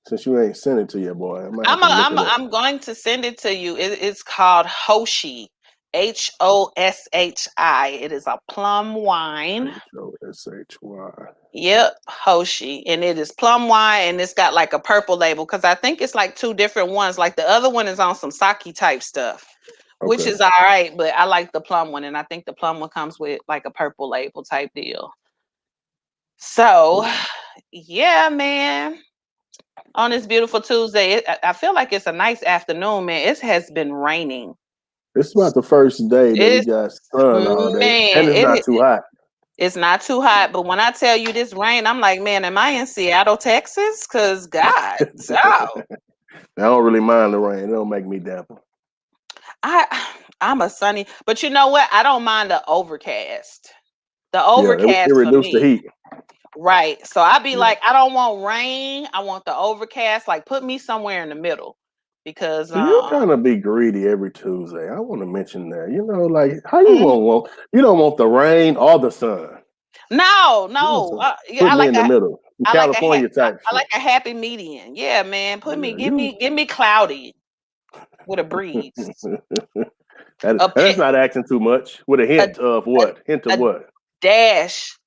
Since you ain't sent it to your boy, I might have I'm to look it up. I'm going to send it to you. It's called Hoshi, Hoshi. It is a plum wine. HOSHY. Yep, Hoshi, and it is plum wine, and it's got like a purple label because I think it's like two different ones. Like the other one is on some sake type stuff, which Okay. is all right, but I like the plum one, and I think the plum one comes with like a purple label type deal. So, yeah, man. On this beautiful Tuesday, I feel like it's a nice afternoon, man. It has been raining. It's about the first day that we It's got sun all day, and man, it's not too hot. it's not too hot, but when I tell you this rain, I'm like, man, am I in Seattle, Texas? Cause God, oh, I don't really mind the rain. It don't make me dapper. I'm a sunny, but you know what? I don't mind the overcast. The Yeah, it overcast for reduced the me, heat. right? So I be Yeah. like, I don't want rain. I want the overcast. Like, put me somewhere in the middle, because So you kind of be greedy every Tuesday. I want to mention that. Like how you mhm. want you don't want the rain or the sun. No, You want no. some Yeah, put me in the middle, California type I shit. like a happy median. Yeah, man. Yeah, Give me cloudy with a breeze. that's not asking too much. With a A hint of a, what? Hint of a what? dash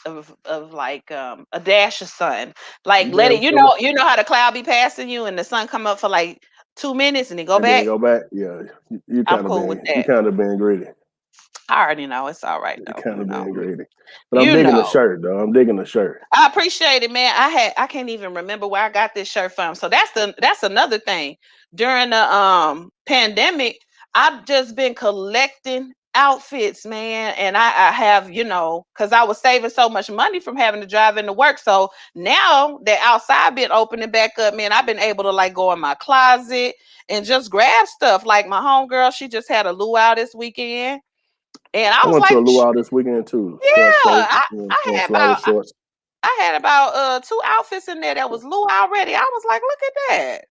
of like a dash of sun. Like You let it damn sure. you know how the cloud be passing you and the sun come up for like 2 minutes and then go And then back. go back. Yeah, you I'm kind of cool with being you that. kind of being greedy. I already know it's all right You though, kind of being greedy. But I'm You digging the know. shirt though. I'm digging the shirt. I appreciate it, man. I can't even remember where I got this shirt from. So that's another thing. During the pandemic, I've just been collecting outfits, man. And I have, because I was saving so much money from having to drive into work. So now that outside been opening back up, man, I've been able to like go in my closet and just grab stuff. Like my homegirl, she just had a luau this weekend. And I I was went to like, a luau this weekend too. Short yeah, shorts, I and had flower about shorts. I had about two outfits in there that was Lou already. I was like, look at that.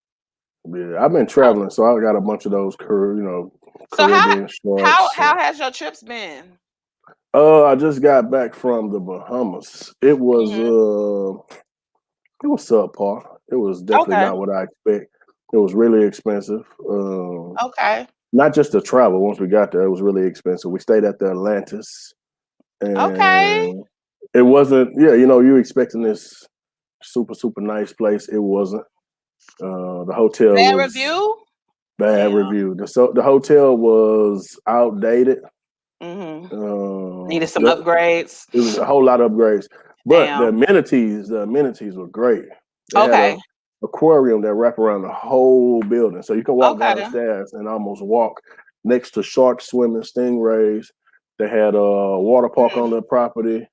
Yeah, I've been Oh, traveling, so I got a bunch of those, so Caribbean shorts. how has your trips been? I just got back from the Bahamas. Hmm. It was subpar. It was definitely Okay. not what I expect. It was really expensive. Okay. Not just the travel. Once we got there, it was really expensive. We stayed at the Atlantis, Okay. and it wasn't. Yeah, you expecting this super nice place. It wasn't. The hotel Bad was review. bad Yeah. review. The hotel was outdated. Hmm. Needed Um, some the, upgrades. it was a whole lot of upgrades, but Damn. the amenities were great. They had a Okay. aquarium that wrapped around the whole building, so you can walk Okay. downstairs and almost walk next to sharks swimming, stingrays. They had a water park on Mm. the property,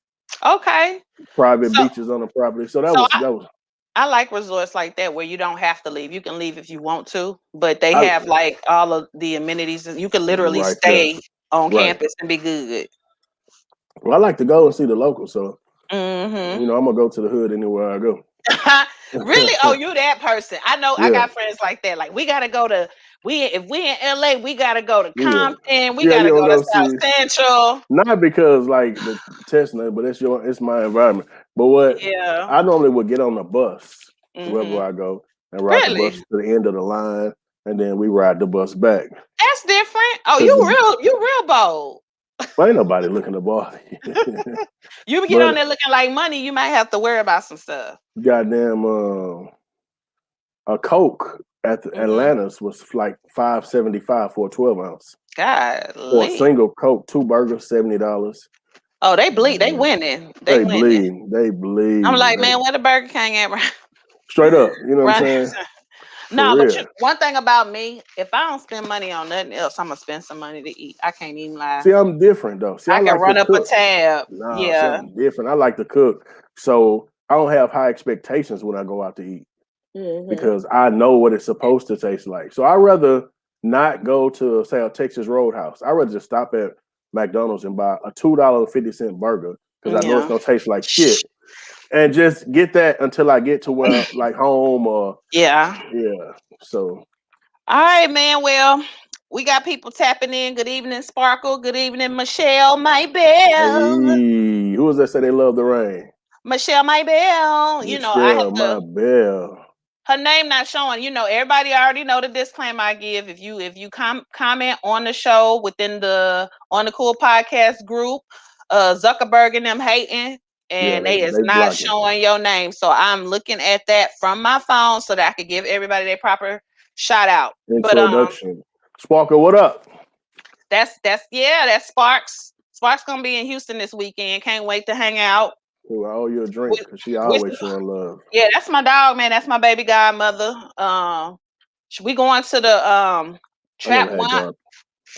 Okay. private So beaches on the property. So that so was that was. I like resorts like that where you don't have to leave. You can leave if you want to, but they I have like all of the amenities. You can literally right there, stay on right. campus and be good. Well, I like to go and see the locals, so Hmm. I'm gonna go to the hood anywhere I go. Really? Oh, you that person. I know I Yeah, got friends like that. Like we gotta go to we if we in LA, we gotta go to yeah, Compton, we yeah. You gotta don't go to go South see. Central. Not because like the testing, but it's my environment. But what Yeah. I normally would get on the bus wherever Hmm. I go and ride the bus Really? to the end of the line, and then we ride the bus back. That's different. Oh, Cause you real bold. ain't nobody looking to bother you. You get on But there looking like money, you might have to worry about some stuff. goddamn, a Coke at the Hmm. Atlantis was like $5.75 for a 12 ounce. For a Golly. single Coke, two burgers, $70. Oh, they bleed. They Man, winning. They they winning. bleed. They I'm bleed. like, They man, where the Burger King at? straight up. You know what I'm Right. saying? For No, but real. one thing about me, if I don't spend money on nothing else, I'm gonna spend some money to eat. I can't even lie. See, I'm different though. See, I I can like to run up a cook. tab. Nah, see, Yeah. I'm different. I like to cook. So I don't have high expectations when I go out to eat Hmm. because I know what it's supposed to taste like. So I rather not go to say a Texas Roadhouse. I rather just stop at McDonald's and buy a $2.50 burger because I know it's Yeah. gonna taste like shit. And just get that until I get to where like home or Yeah. yeah. So All right, man. Well, we got people tapping in. Good evening, Sparkle. Good evening, Michelle, my belle. hey, who was that say they love the rain? Michelle, my belle. You know, I have Michelle, to my belle. Her name not showing. You know, everybody already know the disclaimer I give. If you comment on the show within the On the Cool podcast group, Zuckerberg and them hating, Yeah, and they they is they not blocking. showing your name. So I'm looking at that from my phone so that I could give everybody their proper shout out. But Introduction. Sparker, what up? that's Sparks. Sparks gonna be in Houston this weekend. Can't wait to hang out. Ooh, I owe you a drink With, because she with always showing love. yeah, that's my dog, man. That's my baby godmother. We going to the I never Trap had Wine. God.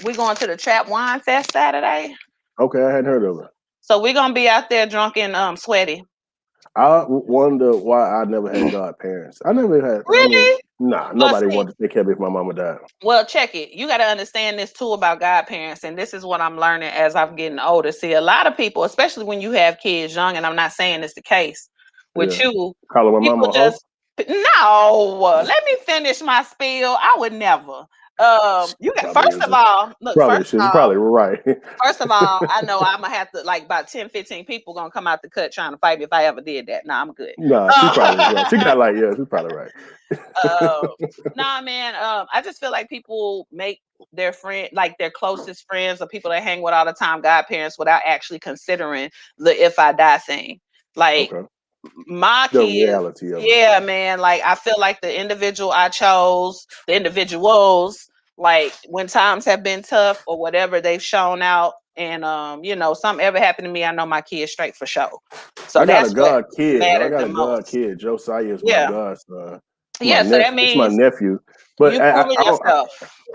We going to the Trap Wine Fest Saturday. Okay, I hadn't heard of her. So we're gonna be out there drunk and sweaty. I wonder why I never had godparents. I never had. I mean, Really? nah, Well, nobody see, wanted to take care of me if my mama died. well, check it. You got to understand this too about godparents, and this is what I'm learning as I'm getting older. See, a lot of people, especially when you have kids young, and I'm not saying it's the case with Yeah, you, calling my people mama a hoe. just no. Let me finish my spiel. I would never. You got Probably first is. of all, look. Probably First of she's all, probably right. First of all, I know I'm gonna have to like about 10, 15 people gonna come out the cut trying to fight me if I ever did that. Nah, I'm good. Nah, she probably is right. She got like she's probably right. uh, nah, man. I just feel like people make their friend, like their closest friends or people they hang with all the time, godparents, without actually considering the if I die thing. Like Okay, my the kids, reality of it. yeah, man. Like I feel like the individual I chose, the individuals, like when times have been tough or whatever, they've shown out. And something ever happened to me, I know my kids straight for sure. So I got a that's what god kid though. I matters got the a god most. kid. Josiah is my Yeah. godson. It's my Yeah. So that nephew. It's my means nephew. But you proving I don't. yourself.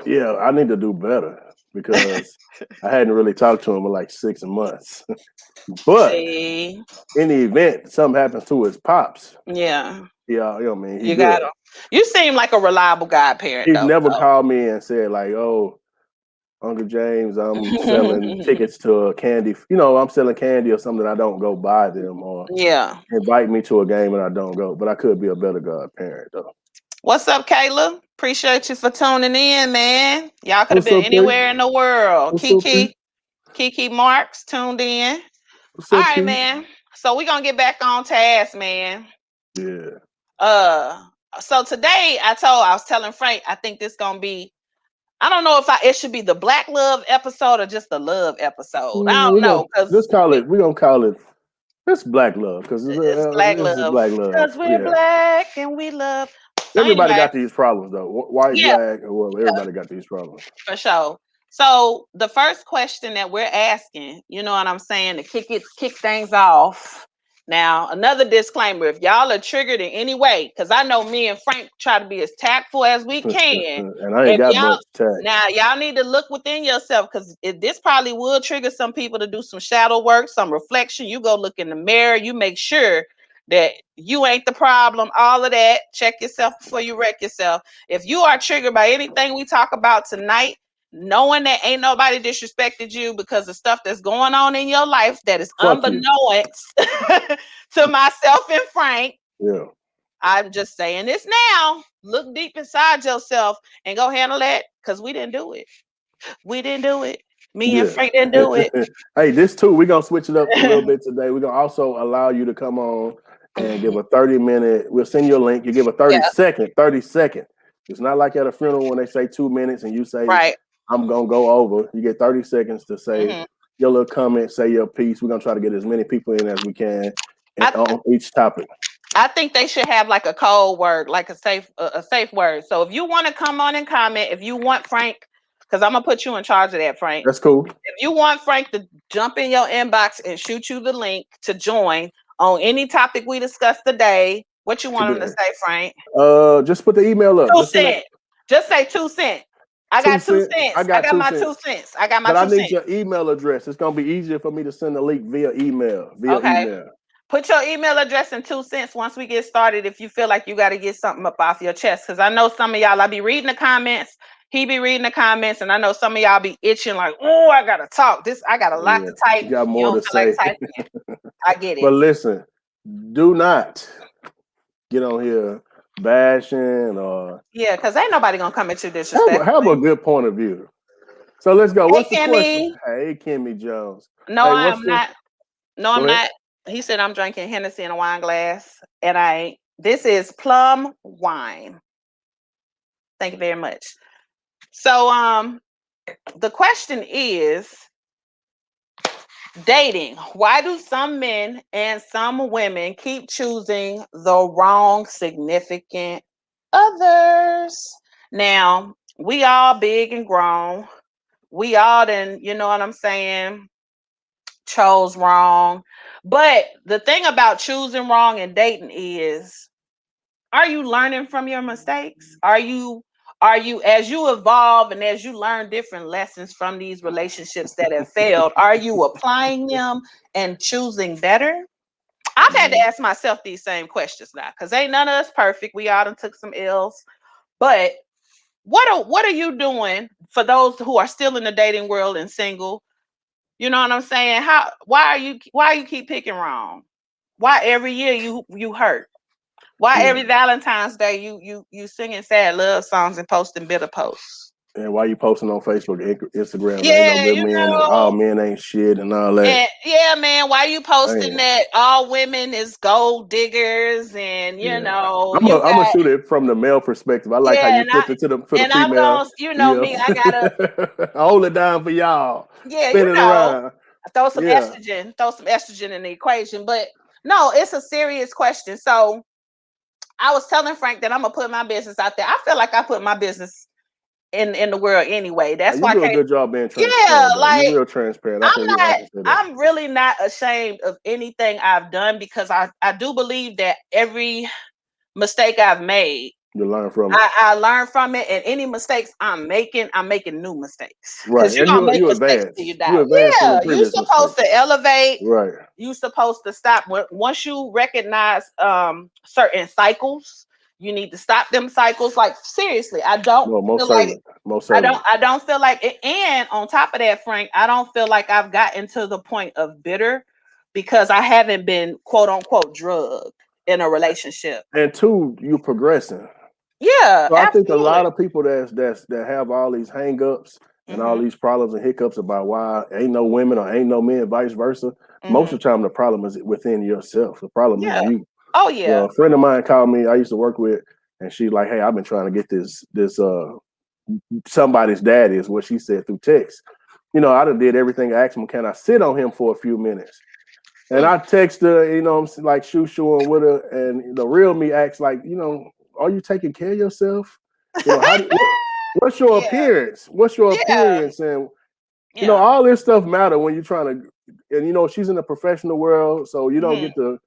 Yeah, I need to do better because I hadn't really talked to him in like 6 months. But See, in the event something happens to his pops, yeah, yeah, you know what I mean, he you got good. them. You seem like a reliable godparent, He's though. never called me and said like, "Oh, Uncle James, I'm selling So. tickets to a candy. You know, I'm selling candy or something. I don't go buy them or Yeah. invite me to a game and I don't go. But I could be a better godparent though. What's up, Kayla? Appreciate you for tuning in, man. Y'all could have What's been up, P? anywhere in the world. What's up, P? Kiki Marks tuned in. What's All up, right, P? man. So we're gonna get back on task, man. Yeah. Uh so today I was telling Frank, I think this gonna be I don't know if it should be the Black Love episode or just the love episode. I don't We're know gonna because just call it. We're gonna call it. It's Black Love because it's Black this is Love Black Love. because we're Yeah. black and we love. So Everybody anyway, got these problems though. White, yeah, black, or whatever. Everybody got these problems. for sure. So the first question that we're asking, you know what I'm saying, to kick things off. Now, another disclaimer: if y'all are triggered in any way, because I know me and Frank try to be as tactful as we can. And I ain't If got y'all much tact. now y'all need to look within yourself because this probably will trigger some people to do some shadow work, some reflection. You go look in the mirror, you make sure that you ain't the problem, all of that. Check yourself before you wreck yourself. If you are triggered by anything we talk about tonight, knowing that ain't nobody disrespected you because of stuff that's going on in your life that is Fuck you. unbeknownst to myself and Frank, Yeah. I'm just saying this now. Look deep inside yourself and go handle that because we didn't do it. We didn't do it. Me and Yeah. Frank didn't do it. Hey, this too, we're gonna switch it up a little bit today. We're gonna also allow you to come on and give a 30-minute. We'll send you a link. You give a 30 Yeah, second, 30 second. It's not like at a funeral when they say 2 minutes and you say, right. I'm gonna go over. You get 30 seconds to say Mhm. your little comment, say your piece. We're gonna try to get as many people in as we can I on each topic. I think they should have like a code word, like a safe word. So if you want to come on and comment, if you want Frank, because I'm gonna put you in charge of that, Frank. That's cool. If you want Frank to jump in your inbox and shoot you the link to join on any topic we discussed today, what you want him to say, Frank? Just put the email up. Two Just send that cent. Just say 2 cents. I got 2 2 cents. I cents. I got got two my two cents. cents. I got my But I two need cents. your email address. It's gonna be easier for me to send the link via email. Okay. Put your email address in 2 cents once we get started if you feel like you got to get something up off your chest. Because I know some of y'all, I be reading the comments. He be reading the comments. And I know some of y'all be itching like, oh, I got to talk. I got a lot to type. You got You more don't to feel like say. typing it. I get it. But listen, do not get on here bashing or Yeah, because ain't nobody going to come at you disrespectfully. have a good point of view. So let's go. What's Hey, the question? Kimmy. Hey, Kimmy Jones. No, Hey, I what's am the not. No, go I'm ahead? not. He said I'm drinking Hennessy in a wine glass, and I ain't. This is plum wine. Thank you very much. So the question is dating. Why do some men and some women keep choosing the wrong significant others? Now, we all big and grown. We all then, you know what I'm saying, chose wrong. But the thing about choosing wrong and dating is, are you learning from your mistakes? Are you as you evolve and as you learn different lessons from these relationships that have failed, are you applying them and choosing better? I've had to Mm. ask myself these same questions now, because ain't none of us perfect. We all done took some L's. But what are you doing for those who are still in the dating world and single? You know what I'm saying? Why you keep picking wrong? Why every year you hurt? Why Yeah. every Valentine's Day you singing sad love songs and posting bitter posts? And why you posting on Facebook, Instagram? There ain't no Yeah, good men, and all men ain't shit, and all that. and yeah, man, why you posting Man, that all women is gold diggers and yeah. you I'm gonna got shoot it from the male perspective. I like how yeah, you flipped it to the and I'm female. gonna you know Yeah, me, I gotta hold it down for y'all. yeah, Spin it around. Yeah. throw some estrogen in the equation. But no, it's a serious question. So I was telling Frank that I'm gonna put my business out there. I feel like I put my business in the world anyway. That's You why I do a can't. good job being Yeah, transparent, though. You're like real transparent. I'm I not. can say that. I'm really not ashamed of anything I've done, because I do believe that every mistake I've made, You learn from it, I learn from it, and any mistakes I'm making new mistakes, right? because you're And gonna make you mistakes till you advance. die. You advance from your Yeah, you previous supposed mistakes, to elevate. right? You supposed to stop once you recognize certain cycles. You need to stop them cycles. Like seriously, I don't No, most feel like certainly, most I certainly. don't I don't feel like it. And on top of that, Frank, I don't feel like I've gotten to the point of bitter, because I haven't been quote unquote drugged in a relationship. And two, you progressing. Yeah, So I think a absolutely. lot of people that have all these hangups and all Mhm. these problems and hiccups about why ain't no women or ain't no men, vice versa. Most Mhm. of the time, the problem is within yourself. The problem is Yeah. you. Oh You know, yeah. a friend of mine called me. I used to work with, and she's like, "Hey, I've been trying to get this somebody's daddy," is what she said through text. You know, I done did everything. I asked him, "Can I sit on him for a few minutes?" And Mm. I text her, you know, I'm like shooing with her, and the real me acts like, are you taking care of yourself? You know, what's your Yeah. appearance? What's your Yeah. appearance? And Yeah. all this stuff matter when you're trying to. And she's in the professional world, so you don't Mhm. get to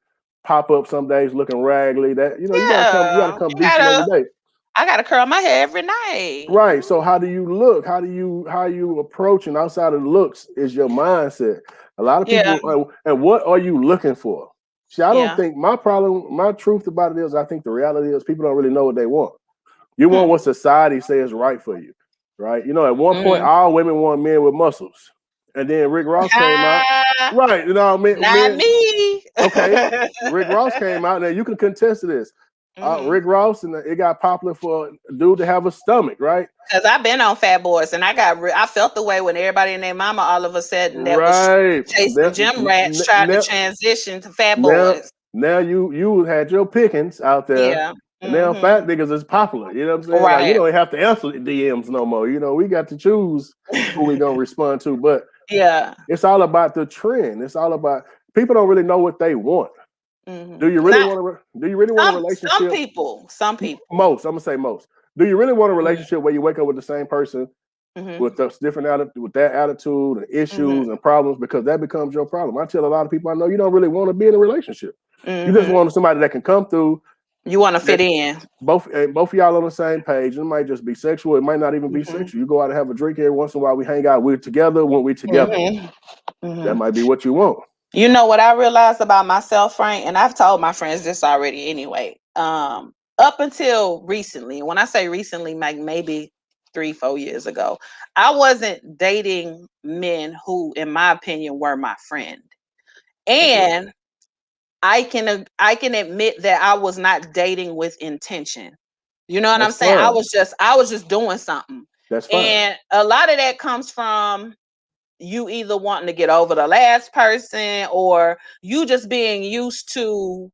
pop up some days looking raggedy. That you gotta Yeah. come decent every day. I gotta curl my hair every night. Right. So how do you look? How you approaching outside of the looks is your mindset. A lot of Yeah. people and what are you looking for? See, I don't Yeah. think my truth about it is I think the reality is people don't really know what they want. You want Hmm. what society says is right for you. Right. At one point Mm. all women want men with muscles. And then Rick Ross came out. Ah, Right. not me. Okay. Rick Ross came out. Now you can contest to this. Hmm. Rick Ross, and it got popular for a dude to have a stomach, right? Cause I've been on Fat Boys, and I felt the way when everybody and their mama all of a sudden that was Right. chasing gym rats tried to Now, transition to Fat now, Boys. now you had your pickings out there, Yeah. and now Hmm. fat niggas is popular. You know what I'm saying? Like we Right. don't have to answer the DMs no more. We got to choose who we gonna respond to. But Yeah. it's all about the trend. It's all about people don't really know what they want. Hmm. Do you really Not want Do you really want a some relationship? people. Some people. Most. I'm gonna say most. Do you really want a Mm-hmm. relationship where you wake up with the same person Hmm. with those different with that attitude and issues and problems, because that becomes your problem. I tell a lot of people I know you don't really want to be in a relationship. You just Hmm. want somebody that can come through You want to that fit in. both of y'all on the same page. It might just be sexual. It might not even be Hmm. sexual. You go out and have a drink every once in a while. We hang out. We're together when we're together. Hmm. Hmm. That might be what you want. You know what I realized about myself, Frank, and I've told my friends this already anyway. Up until recently, when I say recently, like maybe 3, 4 years ago, I wasn't dating men who, in my opinion, were my friend. Okay. And I can admit that I was not dating with intention. You know what I'm That's saying? I fine. was just doing something. That's fine. And a lot of that comes from you either wanting to get over the last person, or you just being used to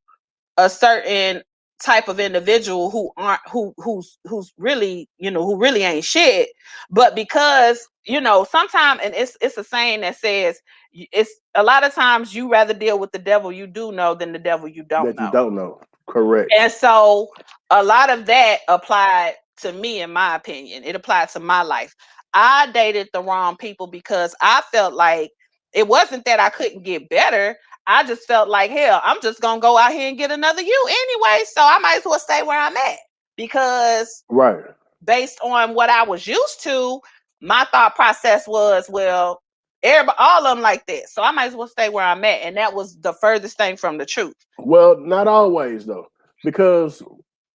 a certain type of individual who aren't who's really, who really ain't shit. But because, sometimes, and it's a saying that says, it's a lot of times you rather deal with the devil you do know than the devil you don't That you know. don't know. Correct. And so a lot of that applied to me, in my opinion. It applied to my life. I dated the wrong people because I felt like it wasn't that I couldn't get better. I just felt like, hell, I'm just gonna go out here and get another you anyway. So I might as well stay where I'm at. Because Right. based on what I was used to, my thought process was, well, everybody, all of them like that. So I might as well stay where I'm at. And that was the furthest thing from the truth. Well, not always though, because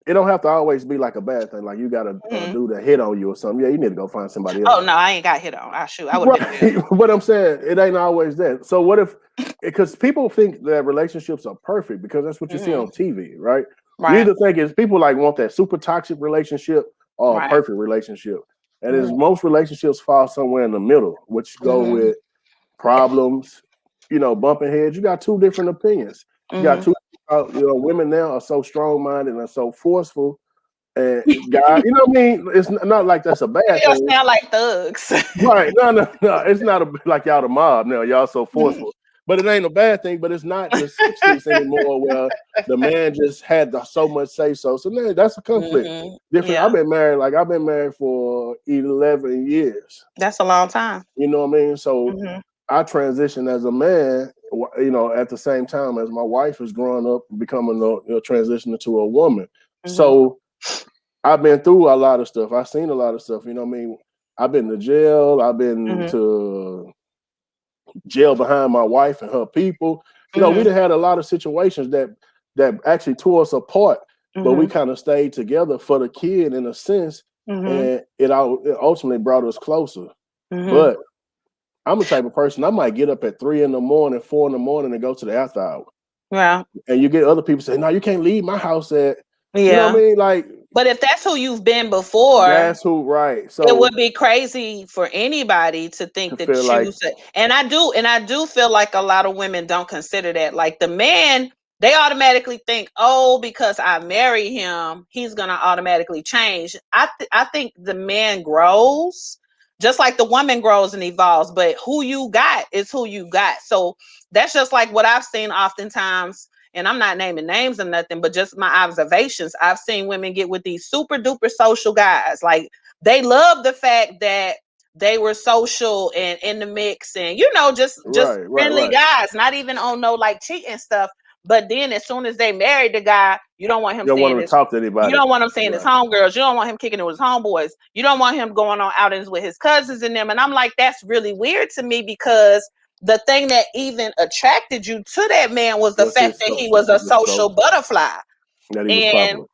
it don't have to always be like a bad thing. Like you got a Mhm. dude that hit on you or something. Yeah, you need to go find somebody else. Oh no, I ain't got hit on. I would have been Right. But I'm saying it ain't always that. So what if? Because people think that relationships are perfect because that's what you see on TV, right? You right, either think it's people like want that super toxic relationship or a right. perfect relationship, and as most relationships fall somewhere in the middle, which go Mm-hmm. with problems, bumping heads. You got two different opinions. You got Mm-hmm. two, women now are so strong minded and so forceful, and God, you know what I mean? It's not like that's a bad Y'all thing. sound like thugs. Right. No, no, no. It's not like y'all the mob now. Y'all so forceful. But it ain't a bad thing, but it's not the 60s anymore where the man just had so much say so. So now that's a conflict. Different. Yeah, I've been married for 11 years. that's a long time. You know what I mean? So Mm-hmm. I transitioned as a man, at the same time as my wife is growing up, becoming transitioning to a woman. Mm-hmm. So I've been through a lot of stuff. I've seen a lot of stuff. You know what I mean? I've been to jail. I've been Mm-hmm. to jail behind my wife and her people. We Mm-hmm. done had a lot of situations that actually tore us apart, but we Mm-hmm. kind of stayed together for the kid in a sense, Mm-hmm. and it ultimately brought us closer. Mm-hmm. But I'm the type of person I might get up at 3 in the morning, 4 in the morning, and go to the after hour. Yeah. And you get other people say, "No, you can't leave my house at," you know what Yeah. I mean? Like But if that's who you've been before, that's who, right? it So would be crazy for anybody to to think that feel like, and I do feel like a lot of women don't consider that. Like the man, they automatically think, oh, because I marry him, he's gonna automatically change. I think the man grows just like the woman grows and evolves, but who you got is who you got. So that's just like what I've seen oftentimes, and I'm not naming names or nothing, but just my observations. I've seen women get with these super duper social guys. Like they love the fact that they were social and in the mix and just right, right, friendly right. guys, not even on no like cheating stuff. But then as soon as they married the guy, you don't want him You don't want saying them to this. talk to You anybody. don't want him saying his Right. homegirls. You don't want him kicking it with his homeboys. You don't want him going on outings with his cousins and them. And I'm like, that's really weird to me because the thing that even attracted you to that man was the What's fact his that he stuff? was a The stuff social butterfly. that he was And popular.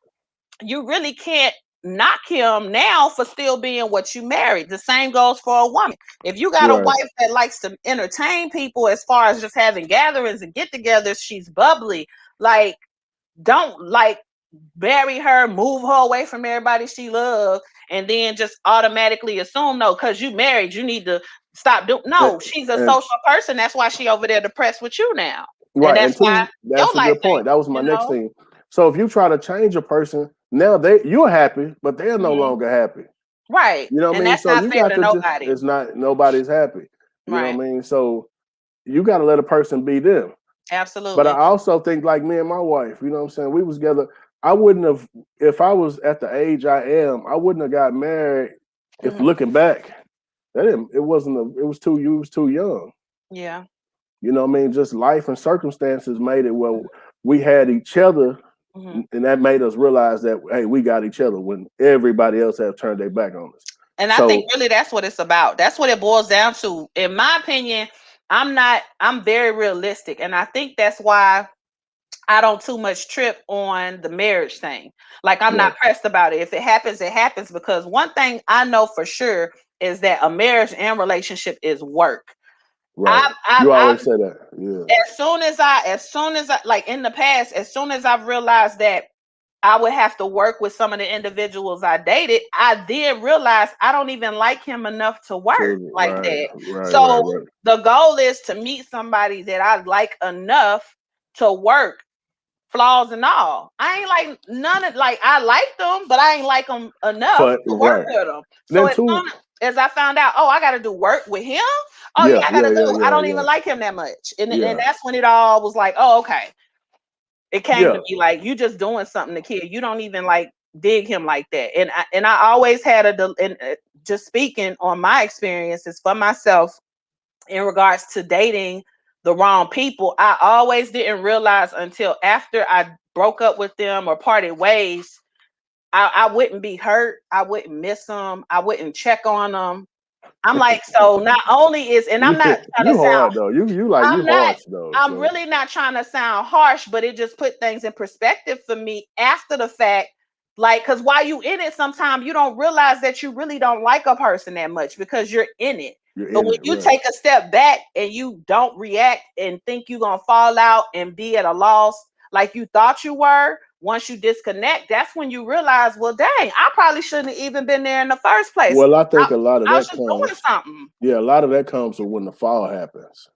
you really can't knock him now for still being what you married. The same goes for a woman. If you got a Right. wife that likes to entertain people as far as just having gatherings and get-togethers, she's bubbly. Like, don't like bury her, move her away from everybody she loves, and then just automatically assume no, because you married, you need to stop doing. And, No, she's a and social person. That's why she over there depressed with you now, and right. that's And why two, your that's a life good ain't. point. That was my You next know, thing. So if you try to change a person, now you're happy, but they're no Mhm. longer happy. Right, You know what and I mean? that's So not you fair got to to just nobody. it's not nobody's happy. You know Right, what I mean? So you got to let a person be them. But I absolutely. also think like me and my wife, you know what I'm saying? We was together. I wouldn't have if I was at the age I am, I wouldn't have got married if Mhm. looking back, it wasn't it was too you was too young. Yeah. You know what I mean? Just life and circumstances made it where we had each other, Mhm. and that made us realize that hey, we got each other when everybody else have turned their back on us. And I think So really that's what it's about. That's what it boils down to. In my opinion, I'm very realistic. And I think that's why I don't too much trip on the marriage thing. Like I'm right, not pressed about it. If it happens, it happens. Because one thing I know for sure is that a marriage and relationship is work. right. You I've always say that. Yeah. as soon as I like in the past, as soon as I've realized that I would have to work with some of the individuals I dated, I did realize I don't even like him enough to work like Right, that. right, right, So right. the goal is to meet somebody that I like enough to work flaws and all. I ain't like none of like I liked them, but I ain't like them enough to work Right. with them. So Then as too, soon as I found out, oh, I got to do work with him. Oh yeah, yeah, I got yeah, to yeah, do. I yeah, don't yeah, even like him that much, and yeah, that's when it all was like, oh okay. It came yeah. to be like you just doing something to kid. You don't even like dig him like that. And I always had just speaking on my experiences for myself in regards to dating the wrong people. I always didn't realize until after I broke up with them or parted ways. I wouldn't be hurt. I wouldn't miss them. I wouldn't check on them. I'm like, so not only is, and I'm You not trying to you sound hard though. You like you I'm not. harsh though. I'm So really not trying to sound harsh, but it just put things in perspective for me after the fact. Like, because while you in it, sometimes you don't realize that you really don't like a person that much because you're in it. you're But in when it, you right? take a step back and you don't react and think you're gonna fall out and be at a loss like you thought you were, once you disconnect, that's when you realize, well, dang, I probably shouldn't have even been there in the first place. Well, I I, think a lot of I was that just doing comes. something. Yeah, a lot of that comes when the fall happens.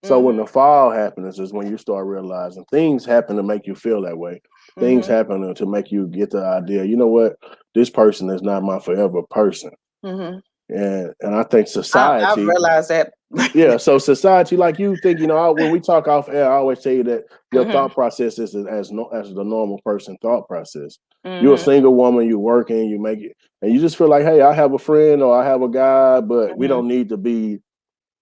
So when Mm-hmm. the fall happens is when you start realizing things happen to make you feel that way. Things Mm-hmm. happen to make you get the idea, you know what, this person is not my forever person. Mm-hmm. And I think I've society, realized that. yeah, so society, like you think, when we talk off air, I always tell you that your Hmm. thought process is as no, as the normal person thought process. You're a Hmm. single woman, you're working, you make it, and you just feel like, hey, I have a friend or I have a guy, but we Hmm. don't need to be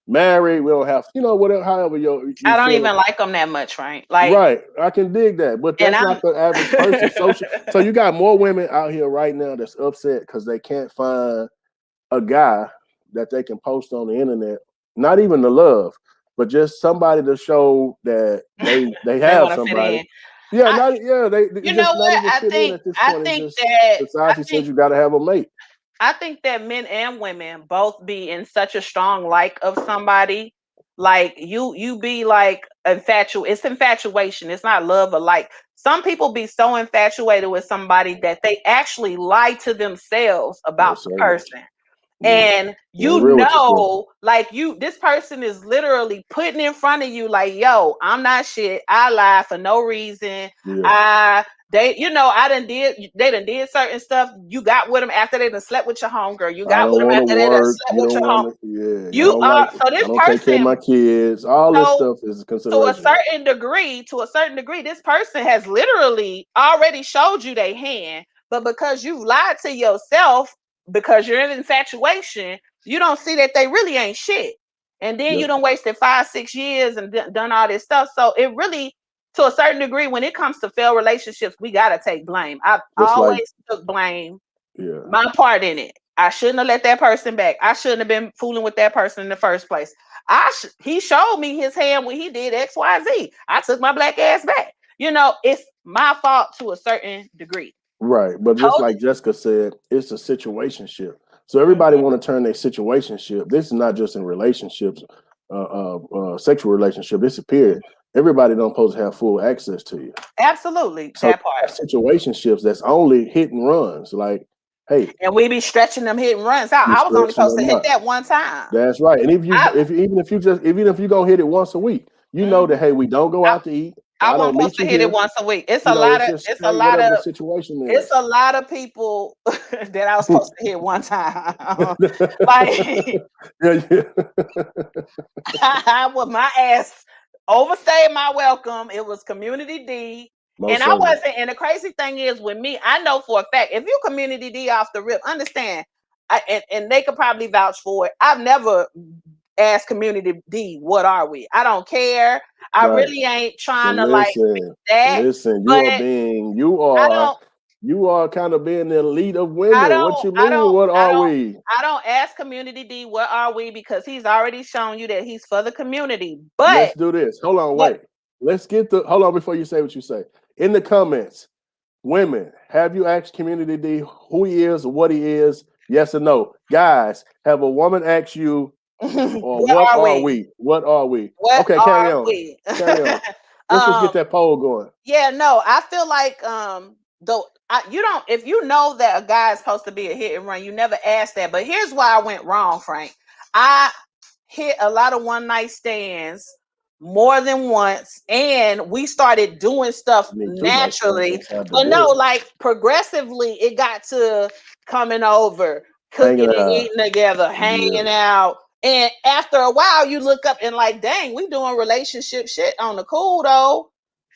married. We don't have, whatever, however you I don't feel. even like them that much, right? Like, Right. I can dig that. But and that's I'm. not the average person. Social. So you got more women out here right now that's upset because they can't find a guy that they can post on the internet. Not even the love, but just somebody to show that they They have want to fit somebody. in. Yeah, I. they You it's know just not what? even I fit in think. at this I point. It's think just that. I society says think. you gotta have a mate. I think that men and women both be in such a strong like of somebody. Like you be like it's infatuation. It's not love or like. Some people be so infatuated with somebody that they actually lie to themselves about Most the certainly. person. Yeah. And It ain't real with yourself. like this person is literally putting in front of you like, yo, I'm not shit. I lie for no reason. Yeah. I they done did certain stuff. You got with them after they done slept with your homegirl. You I got don't with them want to after they done work. slept You with don't your home. want to. Yeah, you You don't are like. so I this don't take care of person. my kids. All this So stuff is a consideration. to a certain degree, this person has literally already showed you their hand, but because you've lied to yourself, because you're in infatuation, you don't see that they really ain't shit. And then you Yep. don't wasted 5, 6 years and done all this stuff. So it really, to a certain degree, when it comes to failed relationships, we gotta take blame. I've Just like always took blame, yeah. my part in it. I shouldn't have let that person back. I shouldn't have been fooling with that person in the first place. He showed me his hand when he did XYZ. I took my black ass back. It's my fault to a certain degree. Right. But just Totally. like Jessica said, it's a situationship. So everybody Mhm. want to turn their situationship. This is not just in relationships, sexual relationship. This is period. Everybody don't supposed to have full access to you. Absolutely, So that you part. have situationships that's only hit and runs. Like, hey, And we be stretching them hit and runs out. you I was only stretching supposed to them hit out. that one time. That's right. And I even if you gonna hit it once a week, you know that mhm. hey, we don't go I, out to eat. I I wasn't don't supposed meet to you hit it here. once a week. It's just It's a straight lot whatever the of situation it's is. a lot of people that I was supposed to hit one time. Like Yeah, yeah. I with my ass overstayed my welcome. It was community D. And Most I certainly. wasn't, and the crazy thing is with me, I know for a fact, if you community D off the rip, understand, and they could probably vouch for it. I've never asked community D, what are we? I don't care. I Right. really ain't But trying to like be listen, that. listen, But I don't you are kind of being the elite of I women. What don't, you I mean? don't, What I are don't, we? I don't ask Community D what are we because he's already shown you that he's for the community. But Let's do this. Hold on, what wait. Let's get the hold on before you say what you say. In the comments, women, have you asked Community D who he is, what he is? Yes or no? Guys, have a woman asked you, or what what are are we? we? What are we? What Okay, carry are on. we? Carry on. Let's just um, get that poll going. yeah, no, I feel like though you don't if you know that a guy is supposed to be a hit and run, you never ask that. But here's why I went wrong, Frank. I hit a lot of one night stands more than once, and we started doing stuff Me too. My friends naturally. inside the But no, bed, like progressively, it got to coming over, hanging cooking and out. eating together, Yeah, hanging out. And after a while, you look up and like, dang, we doing relationship shit on the cool though,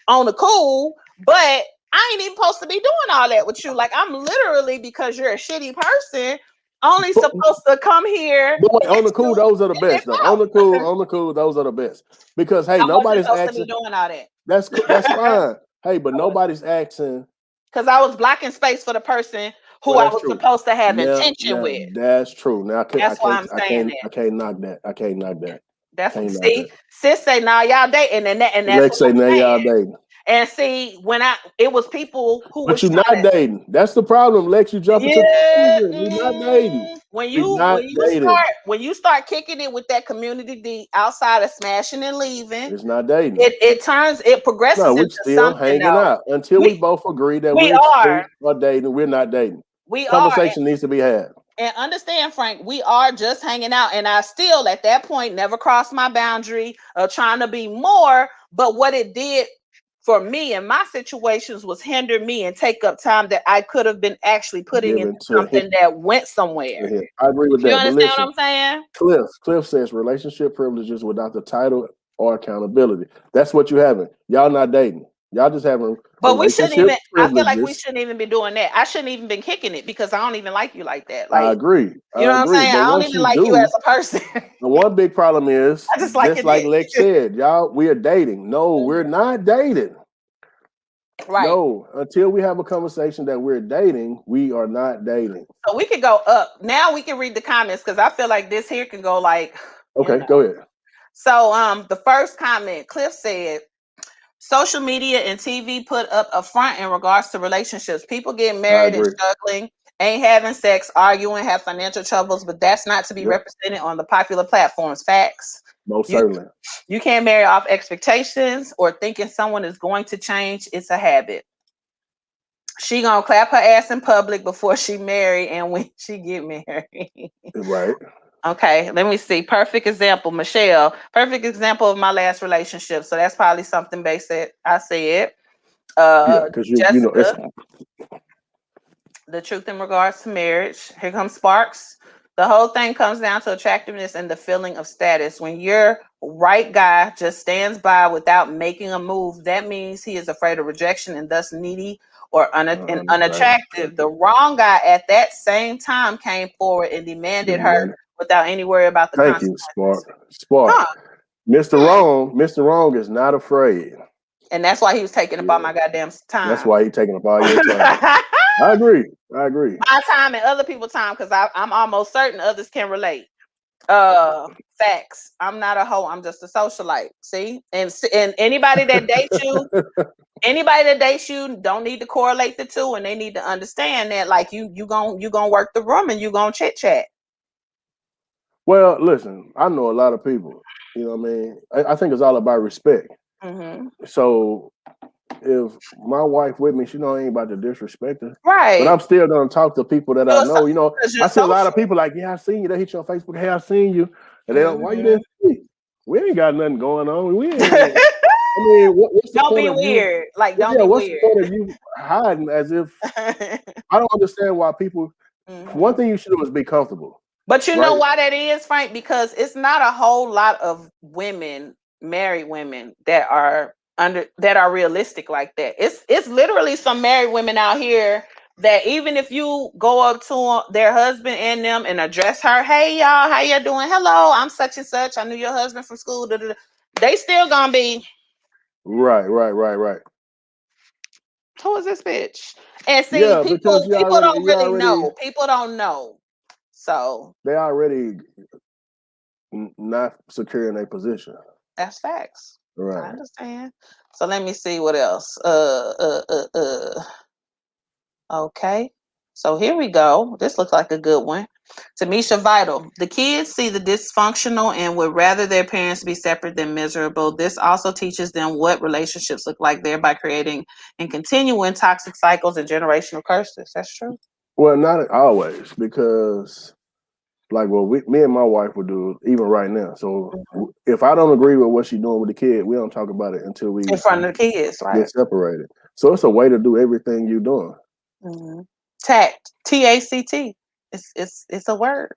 on the cool. But I ain't even supposed to be doing all that with you. Like I'm literally, because you're a shitty person, only but supposed to come here but wait, on with the cool, you those are the and dip best though. out. On the cool, those are the best. Because hey, I wasn't nobody's supposed to be asking. doing all that. That's fine. Hey, but nobody's asking. Because I was blocking space for the person who Well, I that's was true. supposed to have intention Now with. that's true. Now That's why I'm saying I that. can't knock that. I can't knock that. That's Can't knock see, that. sis say now y'all dating, and that's Lex what say now I'm saying. y'all dating, And see, when it was people who but was you're not trying to, dating. That's the problem, Lex. You jumping to yeah, conclusion. We're not dating. We're not dating. when you start kicking it with that community D outside of smashing and leaving, It's not dating. it No, progresses we're into still something hanging though. out until we We both agree that we we're are exclusive or dating. We're not dating. we are Conversation needs to be had. and understand, Frank, we are just hanging out. And I still, at that point, never crossed my boundary of trying to be more. But what it did for me in my situations was hinder me and take up time that I could have been actually putting into Given to him. something that went somewhere. I agree with You that. But understand what listen, I'm saying? Cliff says relationship privileges without the title or accountability. That's what you having. Y'all not dating. Y'all just having But we shouldn't relationship even, I feel like we privileges. shouldn't even be doing that. I shouldn't even been kicking it because I don't even like you like that. I Like, agree. you know I what I'm agree. saying? But I don't once even you like you as do, a person. the one big problem is I just like just your like dick. Lex said, y'all, we are dating. No, we're not dating. Right. No, until we have a conversation that we're dating, we are not dating. So we could go up. Now we can read the comments because I feel like this here can go like, you Okay, know. go ahead. So the first comment, Cliff said, social media and TV put up a front in regards to relationships. People get I married and agree. struggling, ain't having sex, arguing, have financial troubles, but that's not to be Yep, represented on the popular platforms. Facts. most You certainly. you can't marry off expectations or thinking someone is going to change. It's a habit. She gonna clap her ass in public before she marry and when she get married. Right. Okay, let me see. Perfect example, Michelle. Perfect example of my last relationship. So that's probably something basic. I said. Yeah, because you know it's Jessica, the truth in regards to marriage. Here comes Sparks. The whole thing comes down to attractiveness and the feeling of status. When your right guy just stands by without making a move, that means he is afraid of rejection and thus needy or and unattractive. The wrong guy at that same time came forward and demanded her demanding. without any worry about the Thank you, consequences. Spark. Spark. Huh. Mr. Wrong is not afraid. And that's why he was taking up all Yeah. my goddamn That's time. why he taking up all your time. I agree. I agree. My time and other people's time, because I'm almost certain others can relate. Facts. I'm not a hoe. I'm just a socialite. See, and anybody that dates you don't need to correlate the two, and they need to understand that like you gonna work the room and you gonna chit chat. Well, listen, I know a lot of people. You know what I mean? I think it's all about respect. Mm-hmm. So if my wife with me, she know I ain't about to disrespect her. But Right. I'm still gonna talk to people that I You're know. You know, because you're I see a lot social. of people like, yeah, I seen you. They hit you on Facebook. Hey, I seen you. And they don't. Why you Mm-hmm. didn't speak? We ain't got nothing going on. We ain't. I mean, what's the Don't point be of you? weird. Like, Well, don't yeah, be what's the weird. point of you hiding as if I don't understand why people. One Mm-hmm. thing you should do is be comfortable, But you know right? why that is, Frank? Because it's not a whole lot of women, married women, that are realistic like that. It's literally some married women out here that even if you go up to their husband and them and address her, hey y'all, how you doing? Hello, I'm such and such. I knew your husband from school. Da, da, da. They still gonna be, Right. who is this bitch? And see, Yeah, because people don't really know. People don't know. So they already not secure in their position. that's facts. I Right. understand. So let me see what else. Okay. So here we go. This looks like a good one. Tamisha Vital. The kids see the dysfunctional and would rather their parents be separate than miserable. This also teaches them what relationships look like, thereby creating and continuing toxic cycles and generational curses. That's true. Well, not always, because like what me and my wife would do, even right now. So Mhm. if I don't agree with what she's doing with the kid, we don't talk about it until In we front of the kids, right? get separated. So it's a way to do everything you're doing. Mhm. Tact, TACT. It's a word,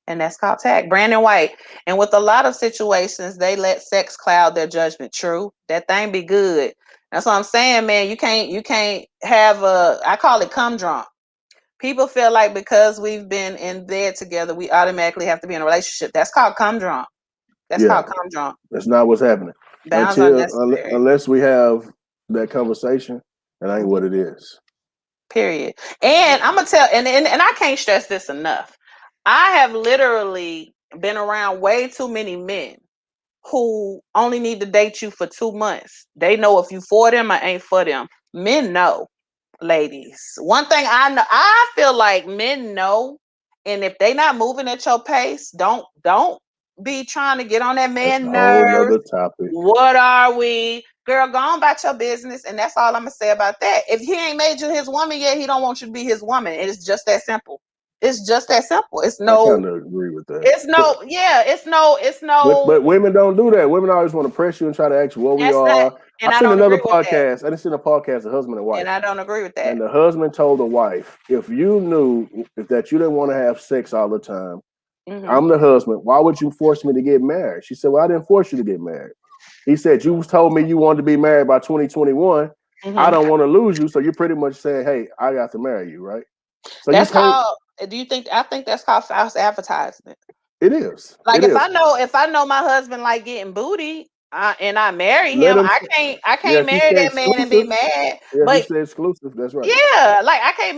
and that's called tact. Brandon White. And with a lot of situations, they let sex cloud their judgment. True, that thing be good. That's what I'm saying, man. You can't have a. I call it cum drunk. People feel like because we've been in bed together, we automatically have to be in a relationship. That's called cum drunk. That's Yeah, called cum drunk. that's not what's happening Bounds unnecessary. unless we have that conversation. That ain't Mhm. what it is. Period. And I'm gonna tell, and I can't stress this enough. I have literally been around way too many men who only need to date you for 2 months. They know if you for them or ain't for them. Men know, ladies. One thing I know, I feel like men know, and if they not moving at your pace, don't be trying to get on that That's a man whole nerves. nother topic. What are we? Girl, go on about your business, and that's all I'm gonna say about that. If he ain't made you his woman yet, he don't want you to be his woman. It's just that simple. It's just that simple. I kind of agree with that. It's no. But women don't do that. Women always want to press you and try to ask you what we That's not, are. I and I seen don't another agree with that. podcast. I just seen a podcast of husband and And wife, I don't agree with that. and the husband told the wife, "If you knew that you didn't want to have sex all the time, Hmm. I'm the husband. Why would you force me to get married?" She said, "Well, I didn't force you to get married." He said, "You told me you wanted to be married by 2021. I Hmm. don't want to lose you, so you're pretty much saying, hey, I got to marry you, right?" So you That's can't. called. Do you think? I think that's called false advertisement. It is. Like It is. if I know my husband like getting booty, and I marry Let him, him. I Yeah, can't if you marry stay that man and be exclusive. mad. Yeah, if you But stay exclusive, that's right. yeah, like I can't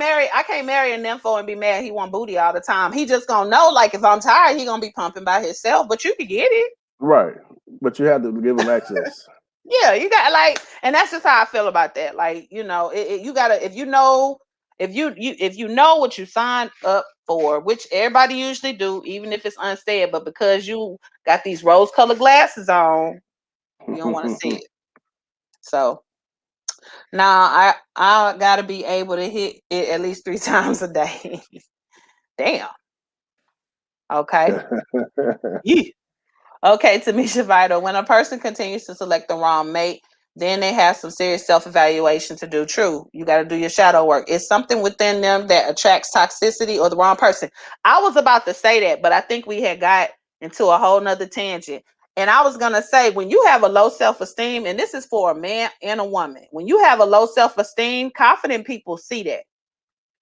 marry a nympho and be mad he want booty all the time. He just gonna know, like, if I'm tired, he gonna be pumping by himself. But you can get it. Right. But you have to give him access. Yeah, you got, like, and that's just how I feel about that. Like, you gotta, if you know, if you know what you signed up for, which everybody usually do, even if it's unsaid, but because you got these rose-colored glasses on, you don't want to see it. So now I gotta be able to hit it at least 3 times a day. Damn. Okay. Yeah. Okay, Tamisha Vital. When a person continues to select the wrong mate, then they have some serious self-evaluation to do. True. You got to do your shadow work. It's something within them that attracts toxicity or the wrong person. I was about to say that, but I think we had got into a whole nother tangent. And I was gonna say, when you have a low self-esteem, and this is for a man and a woman, when you have a low self-esteem, confident people see that.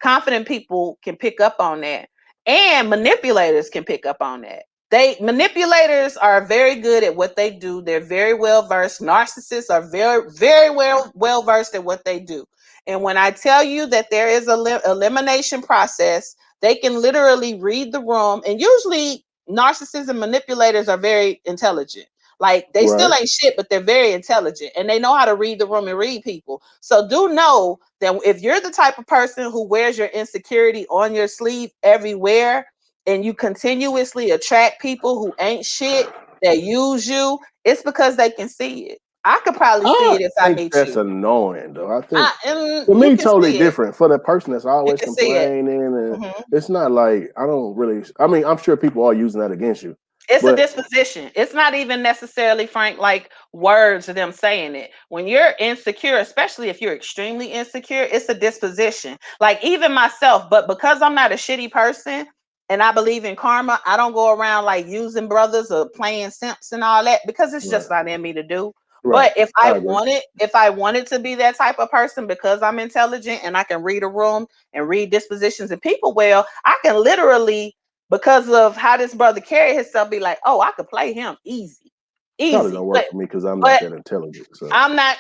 Confident people can pick up on that, and manipulators can pick up on that. They Manipulators are very good at what they do. They're very well versed. Narcissists are very well versed at what they do. And when I tell you that there is a elimination process, they can literally read the room. And usually narcissists and manipulators are very intelligent. Like, they still Right. ain't shit, but they're very intelligent and they know how to read the room and read people. So do know that if you're the type of person who wears your insecurity on your sleeve everywhere, and you continuously attract people who ain't shit, that use you, it's because they can see it. I could probably see I it if I think meet that's you. annoying, though. I think to You me, can totally see it. different. For the person that's You always can see it. complaining, and Mhm. it's not like I don't really. I mean, I'm sure people are using that against you, It's a but disposition. It's not even necessarily, Frank, like words of them saying it. When you're insecure, especially if you're extremely insecure, it's a disposition. Like, even myself, but because I'm not a shitty person and I believe in karma, I don't go around like using brothers or playing simps and all that, because it's right, just not in me to do. right. But if I agree. I wanted to be that type of person, because I'm intelligent and I can read a room and read dispositions and people well, I can literally, because of how this brother carried himself, be like, oh, I could play him easy, Probably easy. don't work for me because I'm not But that intelligent. So I'm not.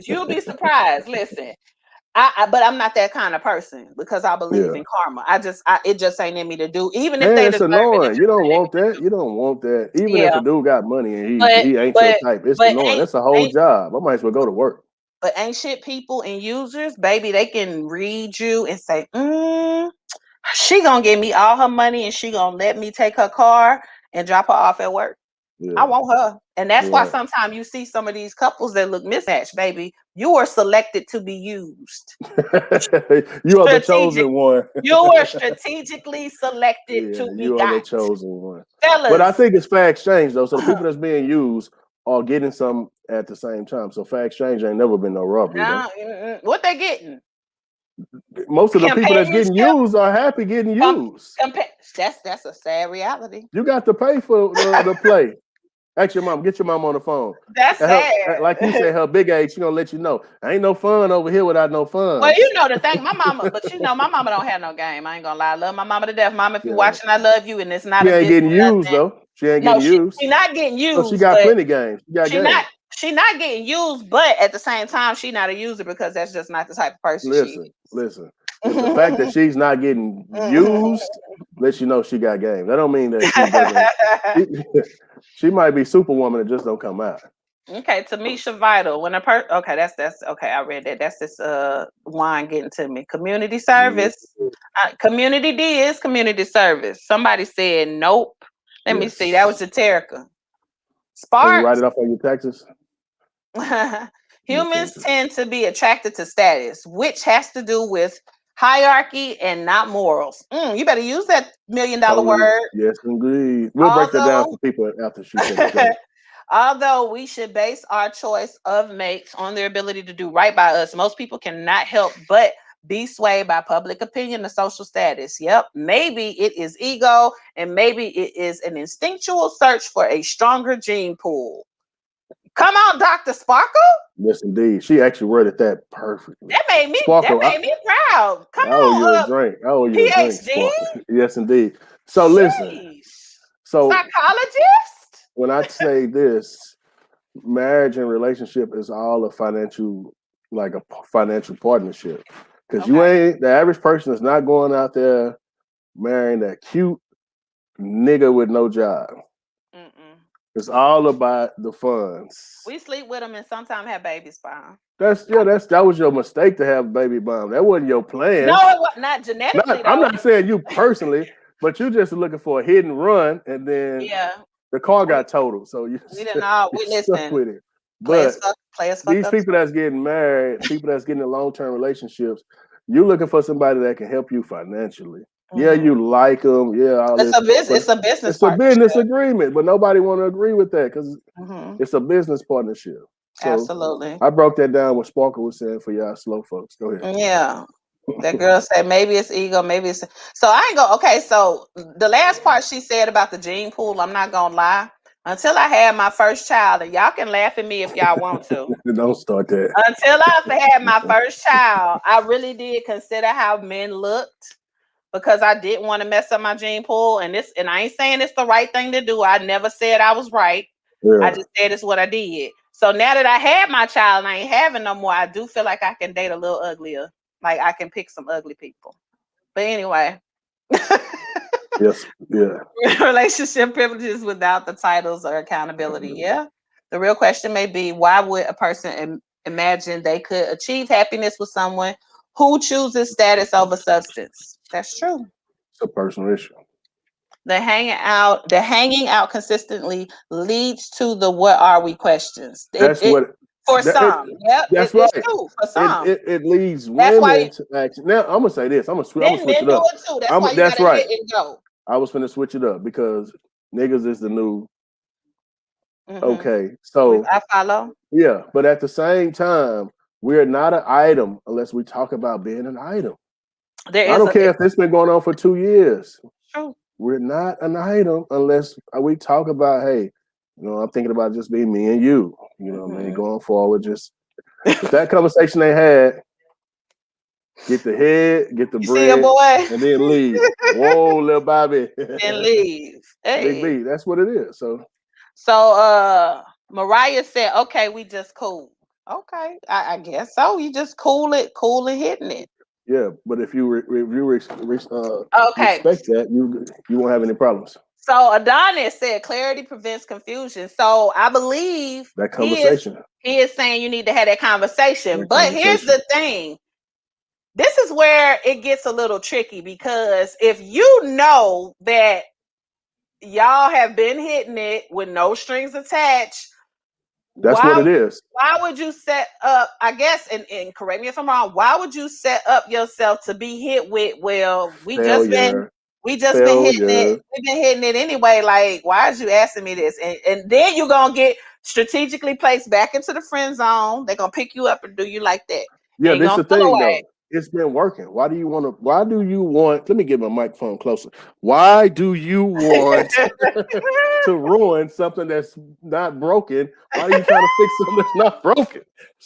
You'll be surprised. Listen, but I'm not that kind of person because I believe yeah, in karma. It just ain't in me to do. Even if and they it's deserve it, it annoying. You just don't ain't in me want to that. do. You don't want that. Even if Yeah, a dude got money and but he ain't your but type, it's but annoying. That's a whole ain't job. I might as well go to work. but ain't shit people and users, baby. They can read you and say, she gonna give me all her money and she gonna let me take her car and drop her off at work. I Yeah. want her. And that's why Right. sometimes you see some of these couples that look mismatched, baby. You are selected to be used. You are the Strategic. chosen one. You were strategically selected Yeah, to be you are the got. chosen one. But I Fellas, think it's fair exchange though. So the people that's being used are getting some at the same time. So fair exchange ain't never been no robbery though. what they getting? Most of the people that's getting Companionship. used are happy getting used. That's a sad reality. You got to pay for the play. Ask your mom. Get your mom on the phone. That's sad. Like you said, her big age, she gonna let you know. Ain't no fun over here without no fun. Well, you know the thing, my mama, but you know, my mama don't have no game. I ain't gonna lie. I love my mama to death. Mama, if you're watching, I love you, and it's not She a ain't diss getting or used nothing. though. She ain't No, getting used. she not getting used. So she got plenty games. She got games. She not getting used, but at the same time, she not a user because that's just not the type of person she is. Listen. If the fact that she's not getting used lets you know she got games. That don't mean that she doesn't. She might be Superwoman and just don't come out. Okay, Tamisha Vital. When okay, that's okay. I read that. That's this wine getting to me. Community service. Community D is community service. Somebody said nope. Let me see. That was Jaterica. Can you Sparks. write it off on your taxes? Humans tend to be attracted to status, which has to do with hierarchy and not morals. You better use that $1 million word. Yes, indeed. We'll break that down for people after she says. Although we should base our choice of mates on their ability to do right by us, most people cannot help but be swayed by public opinion and social status. Yep, maybe it is ego, and maybe it is an instinctual search for a stronger gene pool. Come on, Dr. Sparkle. Yes, indeed. She actually worded that perfectly. That made me proud. Come on. I owe you a drink. I owe you a drink, Sparkle. Yes, indeed. So listen. So psychologist. When I say this, marriage and relationship is all a financial partnership. Because you ain't the average person is not going out there marrying that cute nigga with no job. It's all about the funds. We sleep with them and sometimes have babies by them. That was your mistake to have baby bomb. That wasn't your plan. No, it was not genetically. I'm not saying you personally, but you just looking for a hit and run, and then the car got totaled. So we listen with it. But these people that's getting married, people that's getting in long-term relationships, you're looking for somebody that can help you financially. Yeah, you like them. Yeah, all it's a business. It's a business. It's a business agreement, but nobody want to agree with that because it's a business partnership. So absolutely, I broke that down. What Sparkle was saying for y'all slow folks. Go ahead. Yeah, that girl said maybe it's ego, maybe it's. So I ain't go. Okay, so the last part she said about the gene pool, I'm not gonna lie. Until I had my first child, and y'all can laugh at me if y'all want to. Don't start that. Until I had my first child, I really did consider how men looked. Because I didn't want to mess up my gene pool, and I ain't saying it's the right thing to do. I never said I was right. I just said it's what I did. So now that I had my child and I ain't having no more, I do feel like I can date a little uglier. Like I can pick some ugly people. But anyway. Yes. Yeah. Relationship privileges without the titles or accountability. Yeah. The real question may be, why would a person imagine they could achieve happiness with someone who chooses status over substance? That's true. It's a personal issue. The hanging out consistently leads to the "what are we" questions. That's right. It's true for some. It leads women to action. Now I'm gonna say this. I'm gonna switch it up. That's why you gotta hit and go. I was finna switch it up because niggas is the new. Okay, so I follow. Yeah, but at the same time, we're not an item unless we talk about being an item. I don't care if this been going on for 2 years. True. We're not an item unless we talk about, hey, I'm thinking about just being me and you. You know what I mean? Going forward, just if that conversation they had, get the head, get the bread, and then leave. Whoa, little Bobby. And leave. Hey. Big B, that's what it is. So Mariah said, okay, we just cool. Okay, I guess so. You just cool and hitting it. Yeah, but if you respect that, you won't have any problems. So Adonis said clarity prevents confusion. So I believe that conversation. He is saying you need to have that conversation. Here's the thing. This is where it gets a little tricky because if you know that y'all have been hitting it with no strings attached. That's what Why it is. why would you set up, I guess, and correct me if I'm wrong, why would you set up yourself to be hit with, well, Failure. we just been hitting it, Failure. we've been hitting it anyway. Like, why is you asking me this? And then you're gonna get strategically placed back into the friend zone. They're gonna pick you up and do you like that. Yeah, And you're this gonna the feel thing away. though. It's been working. Why do you want, let me get my microphone closer. Why do you want to ruin something that's not broken? Why are you trying to fix something that's not broken?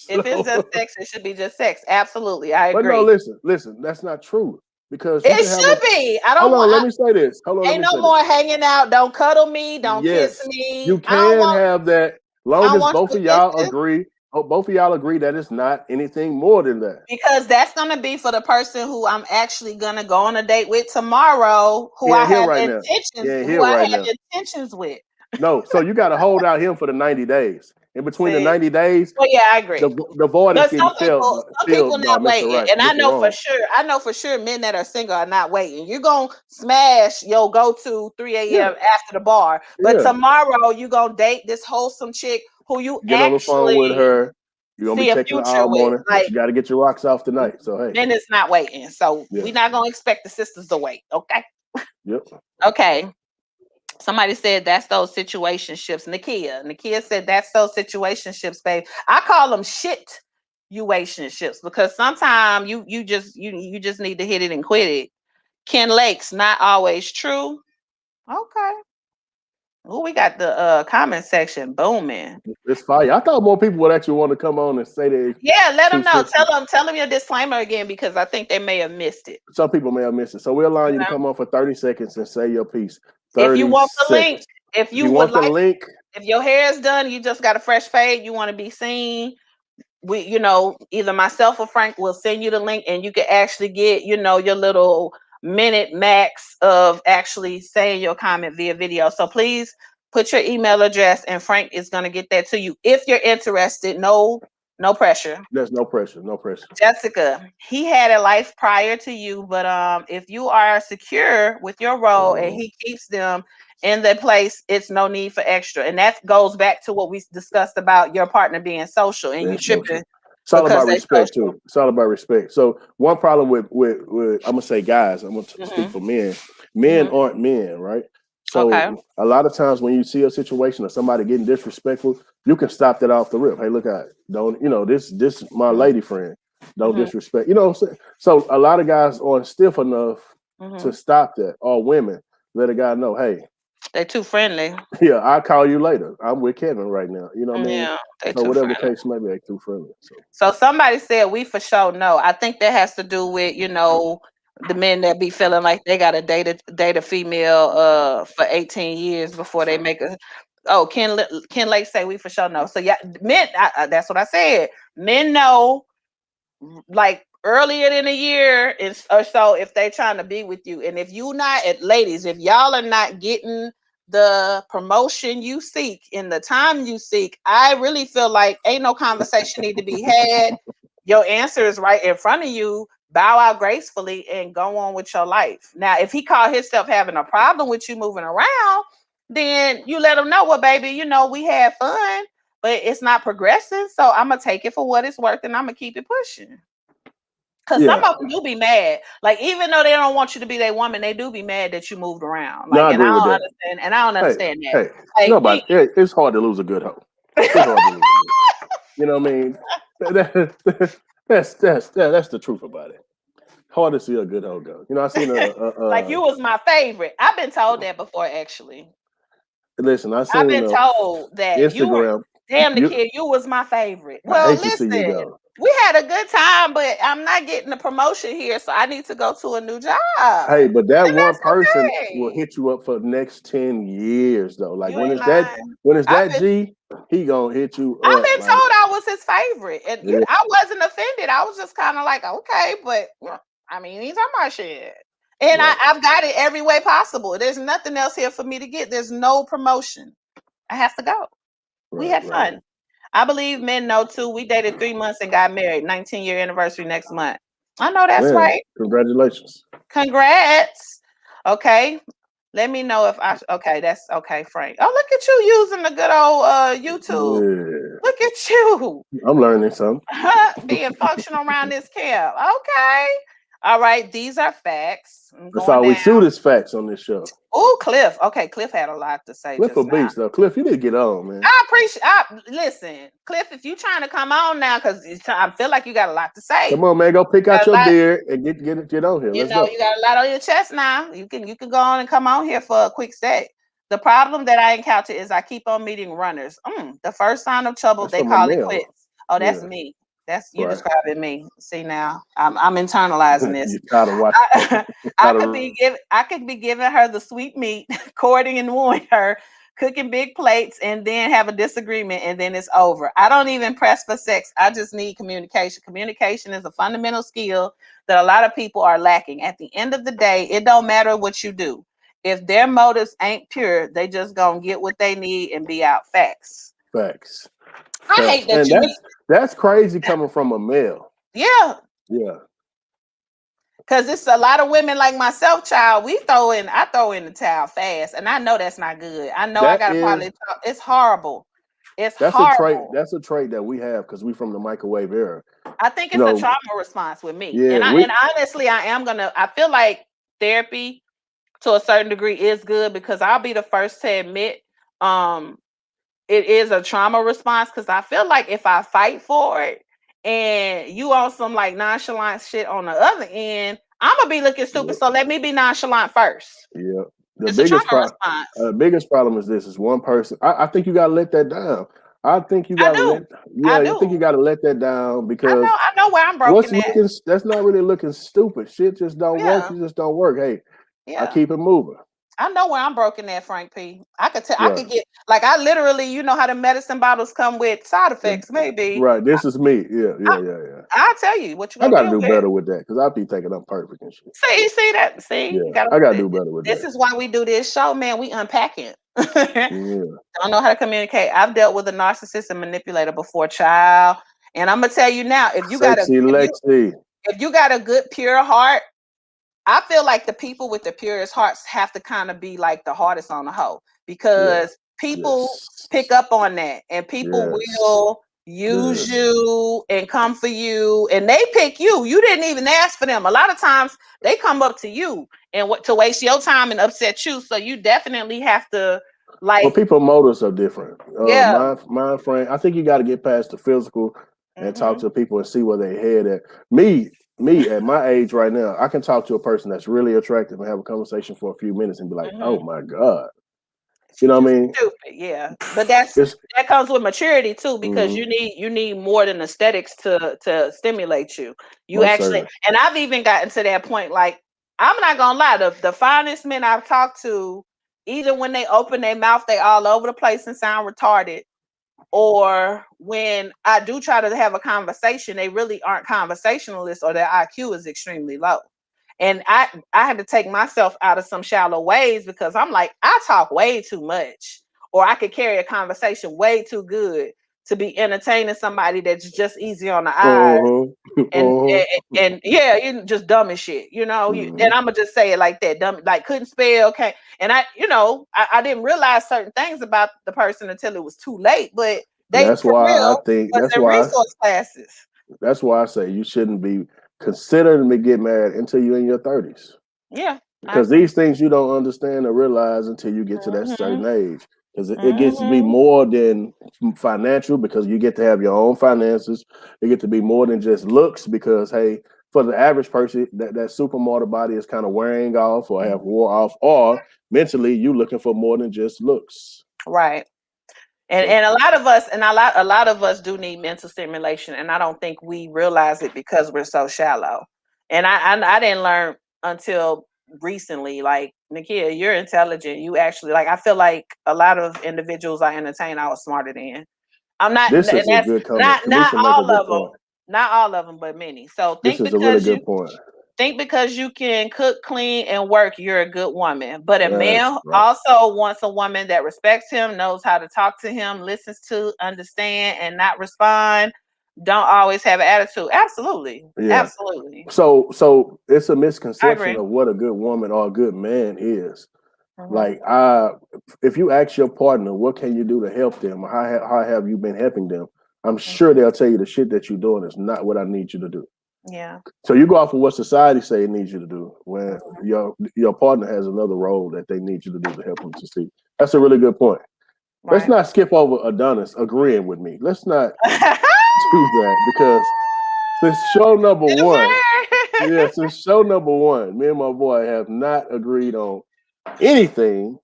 If it's just So, sex, it should be just sex. Absolutely. I but no, agree. listen, that's not true. Because you It can have a, should be. I hold don't on, want let me say this. Hold on, let ain't me no say more this. hanging out. Don't cuddle me. Don't kiss Yes, me. you can have that I long don't as want both your of y'all kisses. agree. Both of y'all agree that it's not anything more than that. Because that's gonna be for the person who I'm actually gonna go on a date with tomorrow, He ain't here right now. He ain't who here I right have now. intentions with. No, so you got to hold out him for the 90 days. In between the See, 90 days, well, yeah, I agree. the void is But getting some people filled by not Mr. waiting, Right, and Mr. Wrong. I know for sure, men that are single are not waiting. You're gonna smash your go to 3 Yeah, a.m. after the bar, but yeah. tomorrow you gonna date this wholesome chick who you Get on the phone with actually her. You're gonna be see a texting her future all with. morning, but Like, you got to get your rocks off tonight. So hey, men is not waiting, so yeah, we're not gonna expect the sisters to wait. Okay, yep. okay. Somebody said that's those situationships. Nakia said that's those situationships, babe. I call them shit situationships because sometimes you just need to hit it and quit it. Ken Lake's not always true. Okay. Oh, we got the comment section booming. It's fire. I thought more people would actually want to come on and say they Yeah, let them two know. cents. Tell them your disclaimer again because I think they may have missed it. Some people may have missed it. So we'll allow You you to know? come on for 30 seconds and say your piece. If you 30 want the link, seconds. if If you you would want the like, link, if your hair is done, you just got a fresh fade, you want to be seen, we, either myself or Frank will send you the link and you can actually get, your little minute max of actually saying your comment via video. So please put your email address and Frank is going to get that to you if you're interested. No pressure. there's no pressure. No pressure. Jessica, he had a life prior to you, but if you are secure with your role and he keeps them in their place, it's no need for extra. And that goes back to what we discussed about your partner being social and you Being social. tripping It's all because about they respect social. too. It's all about respect. So one problem with I'm gonna say guys, I'm gonna speak Hmm. for men. Men Hmm. aren't men, right? Okay. So a lot of times when you see a situation of somebody getting disrespectful, you can stop that off the rip. Hey, look at don't this my Hmm. lady friend. Don't Hmm. disrespect. You know what I'm saying? So a lot of guys aren't stiff enough Hmm. to stop that. Or women let a guy know, hey, They too friendly. yeah, I'll call you later. I'm with Kevin right now. You know what I mean? Yeah, they So too whatever the friendly. case may be, they too friendly. So So somebody said we for sure know. I think that has to do with, the men that be feeling like they gotta date a female for 18 years before they make a oh Ken Lake say we for sure know. So yeah, men that's what I said. Men know like earlier than a year or so if they trying to be with you. And if you not ladies, if y'all are not getting the promotion you seek in the time you seek, I really feel like ain't no conversation need to be had. Your answer is right in front of you. Bow out gracefully and go on with your life. Now, if he called himself having a problem with you moving around, then you let him know, well, baby, we had fun, but it's not progressing. So I'm gonna take it for what it's worth and I'm gonna keep it pushing. Cause some yeah, of them do be mad. Like even though they don't want you to be their woman, they do be mad that you moved around. no, Like, I and I agree with don't that. understand. And I don't Hey, understand that. hey, Like nobody. It's hard to lose a good hoe. It's hard to lose. A good hoe. You know what I mean? That's the truth about it. Hard to see a good hoe go. You know, I seen like you was my favorite. I've been told that before. Actually, listen. I I've seen been told that you were Instagram. damn the You, kid. You was my favorite. I Well, hate to see you listen, go. we had a good time, but I'm not getting the promotion here, so I need to go to a new job, Hey, but that and one that's person will okay. hit you up for the next 10 years though. Like You ain't lying. I've been G, he gonna hit you I've up. been Like told I was his favorite, and yeah, I wasn't offended. I was just kind of like, okay, but I mean, he's on my shit, and right, I've got it every way possible. There's nothing else here for me to get. There's no promotion. I have to go. We right, had right. fun. I believe men know too. We dated 3 months and got married. 19-year anniversary next month. I know that's Man, right. congratulations. Congrats. Okay. Let me know if okay, that's okay, Frank. Oh, look at you using the good old YouTube. Yeah, Look at you. I'm learning something. Being functional around this camp. Okay. All right. These are facts. I'm That's going all we down. shoot is facts on this show. Oh, Cliff. Okay, Cliff had a lot to say Cliff a just now. beast though. Cliff, you need to get on, man. I appreciate. Listen, Cliff. If you trying to come on now, because I feel like you got a lot to say. Come on, man. Go pick out Got a your lot. beard and get on here. You Let's know, go. you got a lot on your chest now. You can go on and come on here for a quick sec. The problem that I encounter is I keep on meeting runners. The first sign of trouble, That's they from a call it male. quits. Oh, that's Yeah, me. That's you right. describing me. See now, I'm internalizing this. You gotta watch. I, I could Gotta. be giving her the sweet meat, courting and wooing her, cooking big plates, and then have a disagreement, and then it's over. I don't even press for sex. I just need communication. Communication is a fundamental skill that a lot of people are lacking. At the end of the day, it don't matter what you do. If their motives ain't pure, they just gonna get what they need and be out. Facts. Facts. I Facts. hate that And you meet. that's crazy coming from a male. Yeah, Yeah. because it's a lot of women like myself, child. I throw in the towel fast, and I know that's not good. I know I That gotta is probably talk. It's horrible. It's that's a trait. horrible. That's a trait that we have because we from the microwave era. I think You it's a know, trauma response with me. yeah, And honestly I feel like therapy to a certain degree is good because I'll be the first to admit um it is a trauma response because I feel like if I fight for it and you on some like nonchalant shit on the other end, I'm gonna be looking stupid. yeah, So let me be nonchalant first. yeah. The It's a biggest trauma problem, response. biggest problem is this: is one person. I think you gotta let that down. I think you I gotta do. let. I Yeah, I think you do. gotta let that down I because know. I know where I'm what's broken at. looking that's not really looking stupid. Shit just don't work. Yeah. It just don't work. Hey, I Yeah. keep it moving. I know where I'm broken at, Frank P. I could tell. I Right. could get like I literally, you know how the medicine bottles come with side Yeah. effects. Maybe Right. This is me. Yeah. I, Yeah. Yeah. Yeah. I'll tell you what you I gonna gotta deal do with. better with that because I be thinking I'm perfect and shit. See that? See, you Yeah. gotta. I gotta do better with This that. is why we do this show, man. We unpacking. Yeah. Don't know how to communicate. I've dealt with a narcissist and manipulator before, child, and I'm gonna tell you now. Sexy Lexi. If you got a good pure heart, I feel like the people with the purest hearts have to kind of be like the hardest on the hoe Yeah. because people Yes. pick up on that and people Yes. will use Yes. you and come for you and they pick you. You didn't even ask for them. A lot of times they come up to you and what to waste your time and upset you. So you definitely have to Well, like, people motives are different. yeah. My friend, I think you got to get past the physical and talk Hmm. to people and see where they head at. Me at my age right now, I can talk to a person that's really attractive and have a conversation for a few minutes and be like, Hmm. "Oh my god," you She know what I just mean? stupid, yeah. But that comes with maturity too, because Mhm, you need more than aesthetics to stimulate you. You most actually, certainly. and I've even gotten to that point. Like I'm not gonna lie, the finest men I've talked to, either when they open their mouth, they all over the place and sound retarded, or when I do try to have a conversation, they really aren't conversationalists or their IQ is extremely low. And I had to take myself out of some shallow ways because I'm like, I talk way too much, or I could carry a conversation way too good to be entertaining somebody that's just easy on the eyes Uh-huh. and Uh-huh. yeah, you just dumb as shit, and Mhm. I'm gonna just say it like that, dumb, like couldn't spell, okay. And I didn't realize certain things about the person until it was too late, but they That's for why I real think was in resource classes. that's why I say you shouldn't be considering to get married until you're in your 30s. Yeah, I Because agree. these things you don't understand or realize until you get to that Hmm. certain age. Because it gets to be Hmm. more than financial because you get to have your own finances. It get to be more than just looks because, hey, for the average person, that supermodel body is kind of wearing off or have wore off, or mentally you looking for more than just looks. Right. So And a lot of us, and a lot of us do need mental stimulation, and I don't think we realize it because we're so shallow. And I didn't learn until recently. Like Nakia, you're intelligent. You actually like. I feel like a lot of individuals I entertain, I was smarter than. I'm not, and this is a that's good comment. Kanisha make a all good of point. them, not all of them, but many. So This is a really good point. think because you can cook, clean, and work, you're a good woman. But a That's male right. also wants a woman that respects him, knows how to talk to him, listens to, understand, and not respond. Don't always have an attitude. Absolutely, Yeah. absolutely. So it's a I misconception agree. of what a good woman or a good man is. Like, if you ask your partner, what can you do to help them? Or how have you been helping them? I'm sure they'll tell you the shit that you're doing is not what I need you to do. Yeah. So you go off of what society say it needs you to do when your partner has another role that they need you to do to help them succeed. That's a really good point. Right. Let's not skip over Adonis agreeing with me. Let's not do that because since show number one, since show number one, me and my boy have not agreed on anything.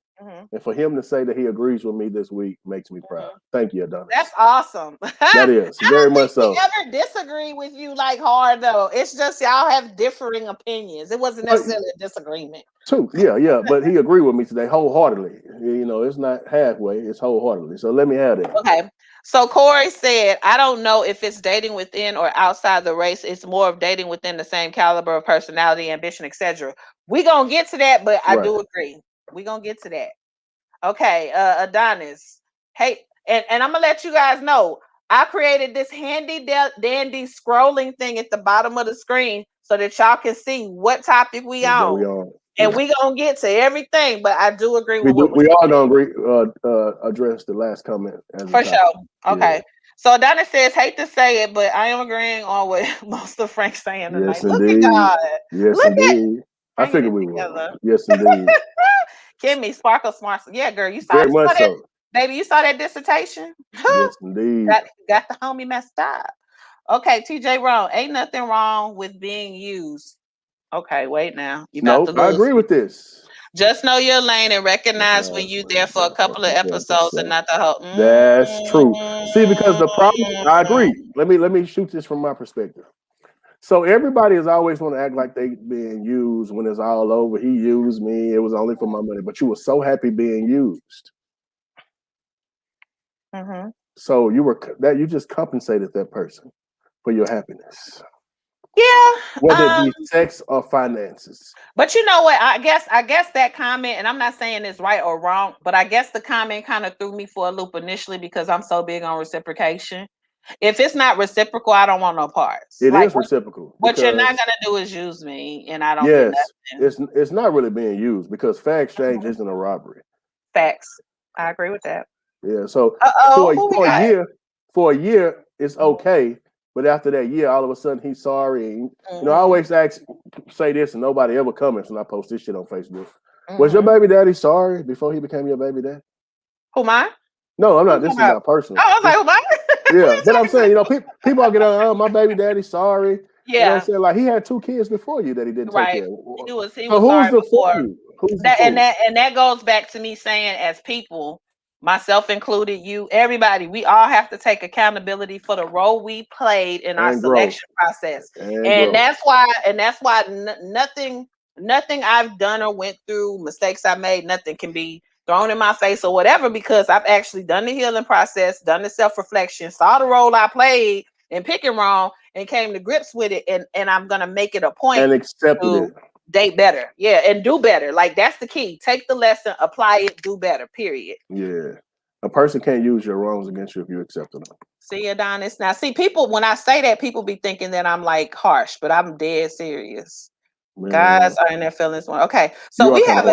And for him to say that he agrees with me this week makes me proud. Thank you, Adonis. That's awesome. That is very much so. I ever disagree with you like hard though. It's just y'all have differing opinions. It wasn't necessarily a disagreement. True. Yeah. But he agreed with me today wholeheartedly. You know, it's not halfway, it's wholeheartedly. So let me have that. Okay. So Corey said, I don't know if it's dating within or outside the race. It's more of dating within the same caliber of personality, ambition, etc. We're gonna get to that, but I do agree. We're gonna get to that. Okay, Adonis. Hey, and I'm gonna let you guys know I created this handy dandy scrolling thing at the bottom of the screen so that y'all can see what topic we on. And we gonna get to everything, but I do agree with what we all gonna agree address the last comment for sure. Okay. Yeah. So Adonis says, hate to say it, but I am agreeing on what most of Frank's saying tonight. Yes, look indeed. At God. Yes, look indeed. I figured we would. Yes, indeed. Kimmy, Sparkle Smart. Yeah, girl, you saw that. Baby, you saw that dissertation? Yes, indeed. Got the homie messed up. Okay, TJ Wrong. Ain't nothing wrong with being used. Okay, wait now. I agree with this. Just know your lane and recognize when you're there for a couple of episodes and not the whole. That's true. See, because the problem, I agree. Let me shoot this from my perspective. So everybody is always want to act like they being used when it's all over. He used me. It was only for my money, but you were so happy being used. So you just compensated that person for your happiness. Yeah. Whether it be sex or finances. But you know what? I guess that comment, and I'm not saying it's right or wrong, but I guess the comment kind of threw me for a loop initially because I'm so big on reciprocation. If it's not reciprocal, I don't want no parts. It is reciprocal. What you're not gonna do is use me, and I don't get nothing. It's not really being used because fair exchange isn't a robbery. Facts. I agree with that. Yeah. So for a year, it's okay. But after that year, all of a sudden he's sorry. And, you know, I always say this, and nobody ever comments when I post this shit on Facebook. Was your baby daddy sorry before he became your baby daddy? Who, mine? No, I'm not. This is not personal. Oh, I was like, who, mine? Yeah, but I'm saying, you know, people are getting, oh, my baby daddy sorry. Yeah. You know what I'm saying? Like, he had 2 kids before you that he didn't take care of. He was so who's the fool? And that goes back to me saying, as people, myself included, you, everybody, we all have to take accountability for the role we played in our selection process. And that's why nothing I've done or went through, mistakes I made, nothing can be thrown in my face or whatever, because I've actually done the healing process, done the self-reflection, saw the role I played in picking wrong, and came to grips with it. And I'm gonna make it a point and accepted it. Date better, and do better. Like, that's the key. Take the lesson, apply it, do better. Period. Yeah, a person can't use your wrongs against you if you accept them. See, Adonis. Now, see, people, when I say that, people be thinking that I'm like harsh, but I'm dead serious. Man. Guys are in their feelings. Okay, so we have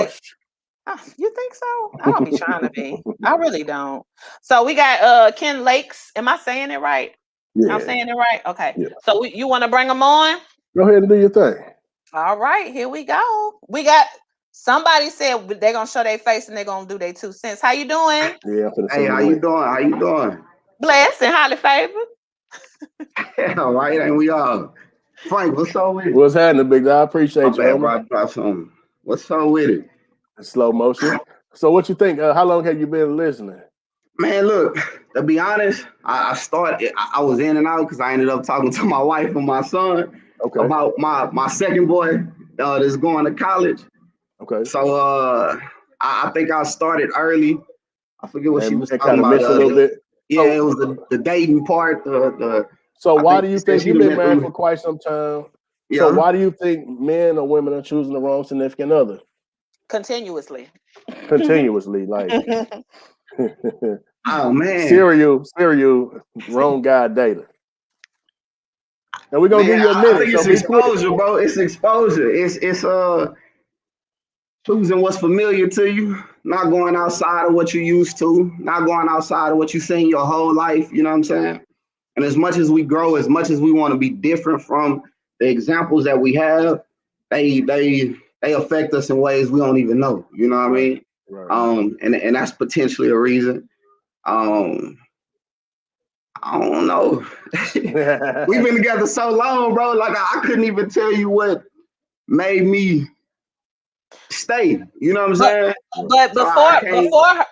you think so? I don't be trying to be. I really don't. So we got Ken Lakes. Am I saying it right? Yeah. I'm saying it right. Okay. Yeah. So you want to bring them on? Go ahead and do your thing. All right, here we go. We got somebody said they're gonna show their face and they're gonna do their 2 cents. How you doing? Yeah. Hey, how you doing? How you doing? Blessed and highly favored. All right, and we are. Frank, what's up with it? What's happening, big guy? I appreciate you. What's up with it? Slow motion. So what you think? How long have you been listening? Man, look, to be honest, I started, I was in and out because I ended up talking to my wife and my son about my second boy that's going to college. Okay. So I think I started early. I forget what she was talking kind of about. Missed a little bit. Yeah, it was the dating part. So why do you think you've been married for quite some time? Yeah. So why do you think men or women are choosing the wrong significant other? Continuously, like. Oh man, serial, wrong guy data. And we're gonna give you a minute. I think it's exposure, bro. It's exposure. It's choosing what's familiar to you, not going outside of what you used to, not going outside of what you've seen your whole life. You know what I'm saying? And as much as we grow, as much as we want to be different from the examples that we have, they affect us in ways we don't even know. You know what I mean? Right. And that's potentially a reason. I don't know. We've been together so long, bro. Like I couldn't even tell you what made me stay. You know what I'm saying? But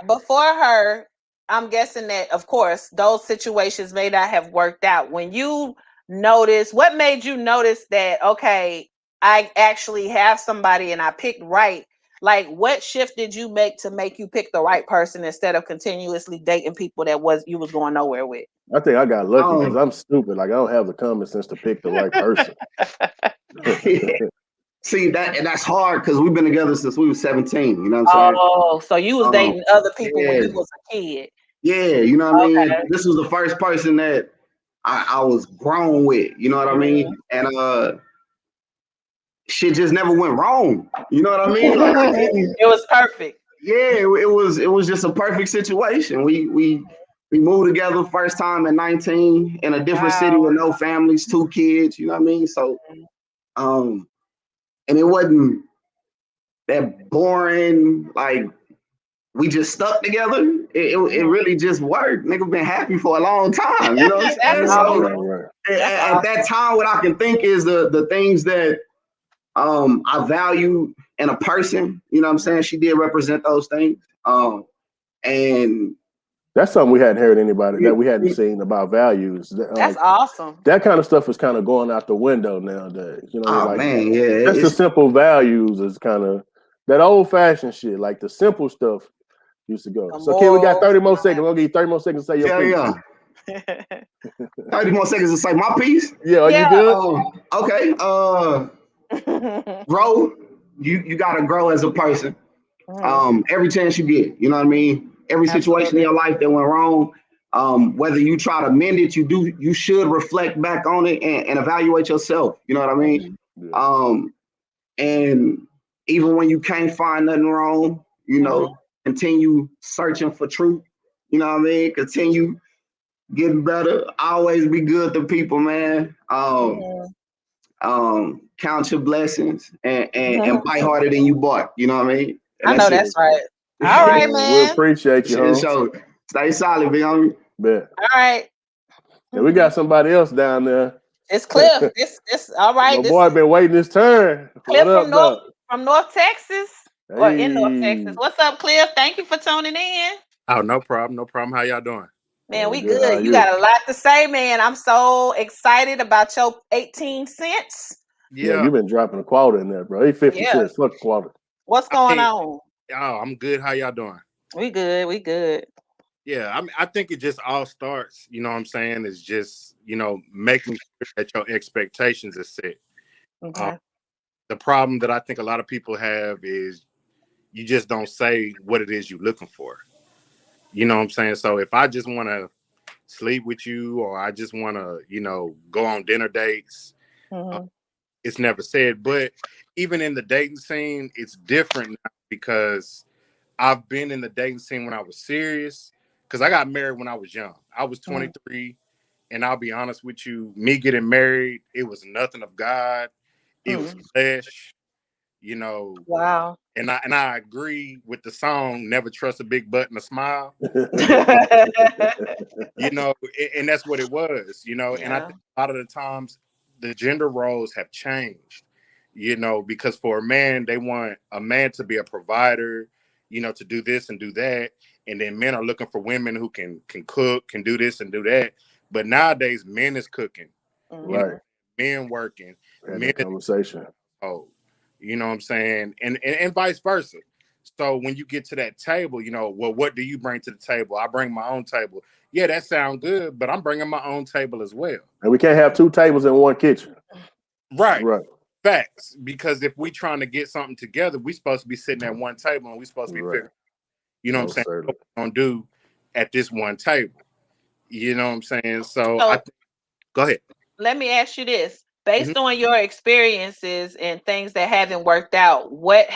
before her, I'm guessing that of course those situations may not have worked out. When you notice, what made you notice that okay, I actually have somebody and I picked right? Like what shift did you make to make you pick the right person instead of continuously dating people that you was going nowhere with? I think I got lucky because I'm stupid. Like I don't have the common sense to pick the right person. See that, and that's hard because we've been together since we were 17. You know what I'm saying? Oh, so you was dating other people when you was a kid? Yeah, you know what I mean. This was the first person that I was grown with. You know what I mean? And shit just never went wrong. You know what I mean? Like it was perfect. Yeah, it was just a perfect situation. We moved together first time at 19 in a different city with no families, 2 kids. You know what I mean? So, and it wasn't that boring. Like we just stuck together. It really just worked. Nigga been happy for a long time. You know what I'm saying? So at that time, what I can think is the things that I value in a person. You know what I'm saying? She did represent those things. And that's something we hadn't heard anybody that we hadn't seen about values. That's awesome. That kind of stuff is kind of going out the window nowadays. You know, man, yeah. That's the simple values is kind of that old fashioned shit. Like the simple stuff used to go. So, Ken, we got 30 more seconds. We'll give you 30 more seconds to say your piece. 30 more seconds to say my piece? Yeah, are you good? Okay. Grow. You gotta grow as a person. Every chance you get, you know what I mean? Every situation in your life that went wrong, whether you try to mend it, you should reflect back on it and evaluate yourself. You know what I mean? And even when you can't find nothing wrong, you know, continue searching for truth. You know what I mean? Continue getting better. Always be good to people, man. Count your blessings and bite harder than you bought. You know what I mean? And I know that's right. All right, man. We appreciate you. So stay solid, big homie. Bet. All right. And we got somebody else down there. It's Cliff. This all right. My boy been waiting his turn. Cliff from North Texas or in North Texas. What's up, Cliff? Thank you for tuning in. Oh, no problem. No problem. How y'all doing? Man, we good. You got a lot to say, man. I'm so excited about your 18 cents. Yeah, you've been dropping a quarter in there, bro. 50 cents. Fuck a quarter. What's going on? Oh, I'm good. How y'all doing? We good. We good. Yeah, I think it just all starts, you know what I'm saying, is just, you know, making sure that your expectations are set. Okay. The problem that I think a lot of people have is you just don't say what it is you're looking for. You know what I'm saying? So if I just want to sleep with you or I just want to, you know, go on dinner dates, it's never said. But even in the dating scene, it's different now because I've been in the dating scene when I was serious because I got married when I was young. I was 23, and I'll be honest with you, me getting married, it was nothing of God. It was flesh, you know. Wow. And I agree with the song, Never Trust a Big Butt and a Smile. You know, and that's what it was, you know. And I think a lot of the times the gender roles have changed, you know, because for a man, they want a man to be a provider, you know, to do this and do that. And then men are looking for women who can cook, can do this and do that. But nowadays, men is cooking, you know, men working, men conversation. You know what I'm saying? And vice versa. So when you get to that table, you know, well, what do you bring to the table? I bring my own table. Yeah, that sounds good, but I'm bringing my own table as well. And we can't have 2 tables in one kitchen. Right. Facts. Because if we trying to get something together, we supposed to be sitting at one table and we supposed to be figuring, you know what I'm saying, what we're going to do at this one table. You know what I'm saying? So go ahead. Let me ask you this. based on your experiences and things that haven't worked out, what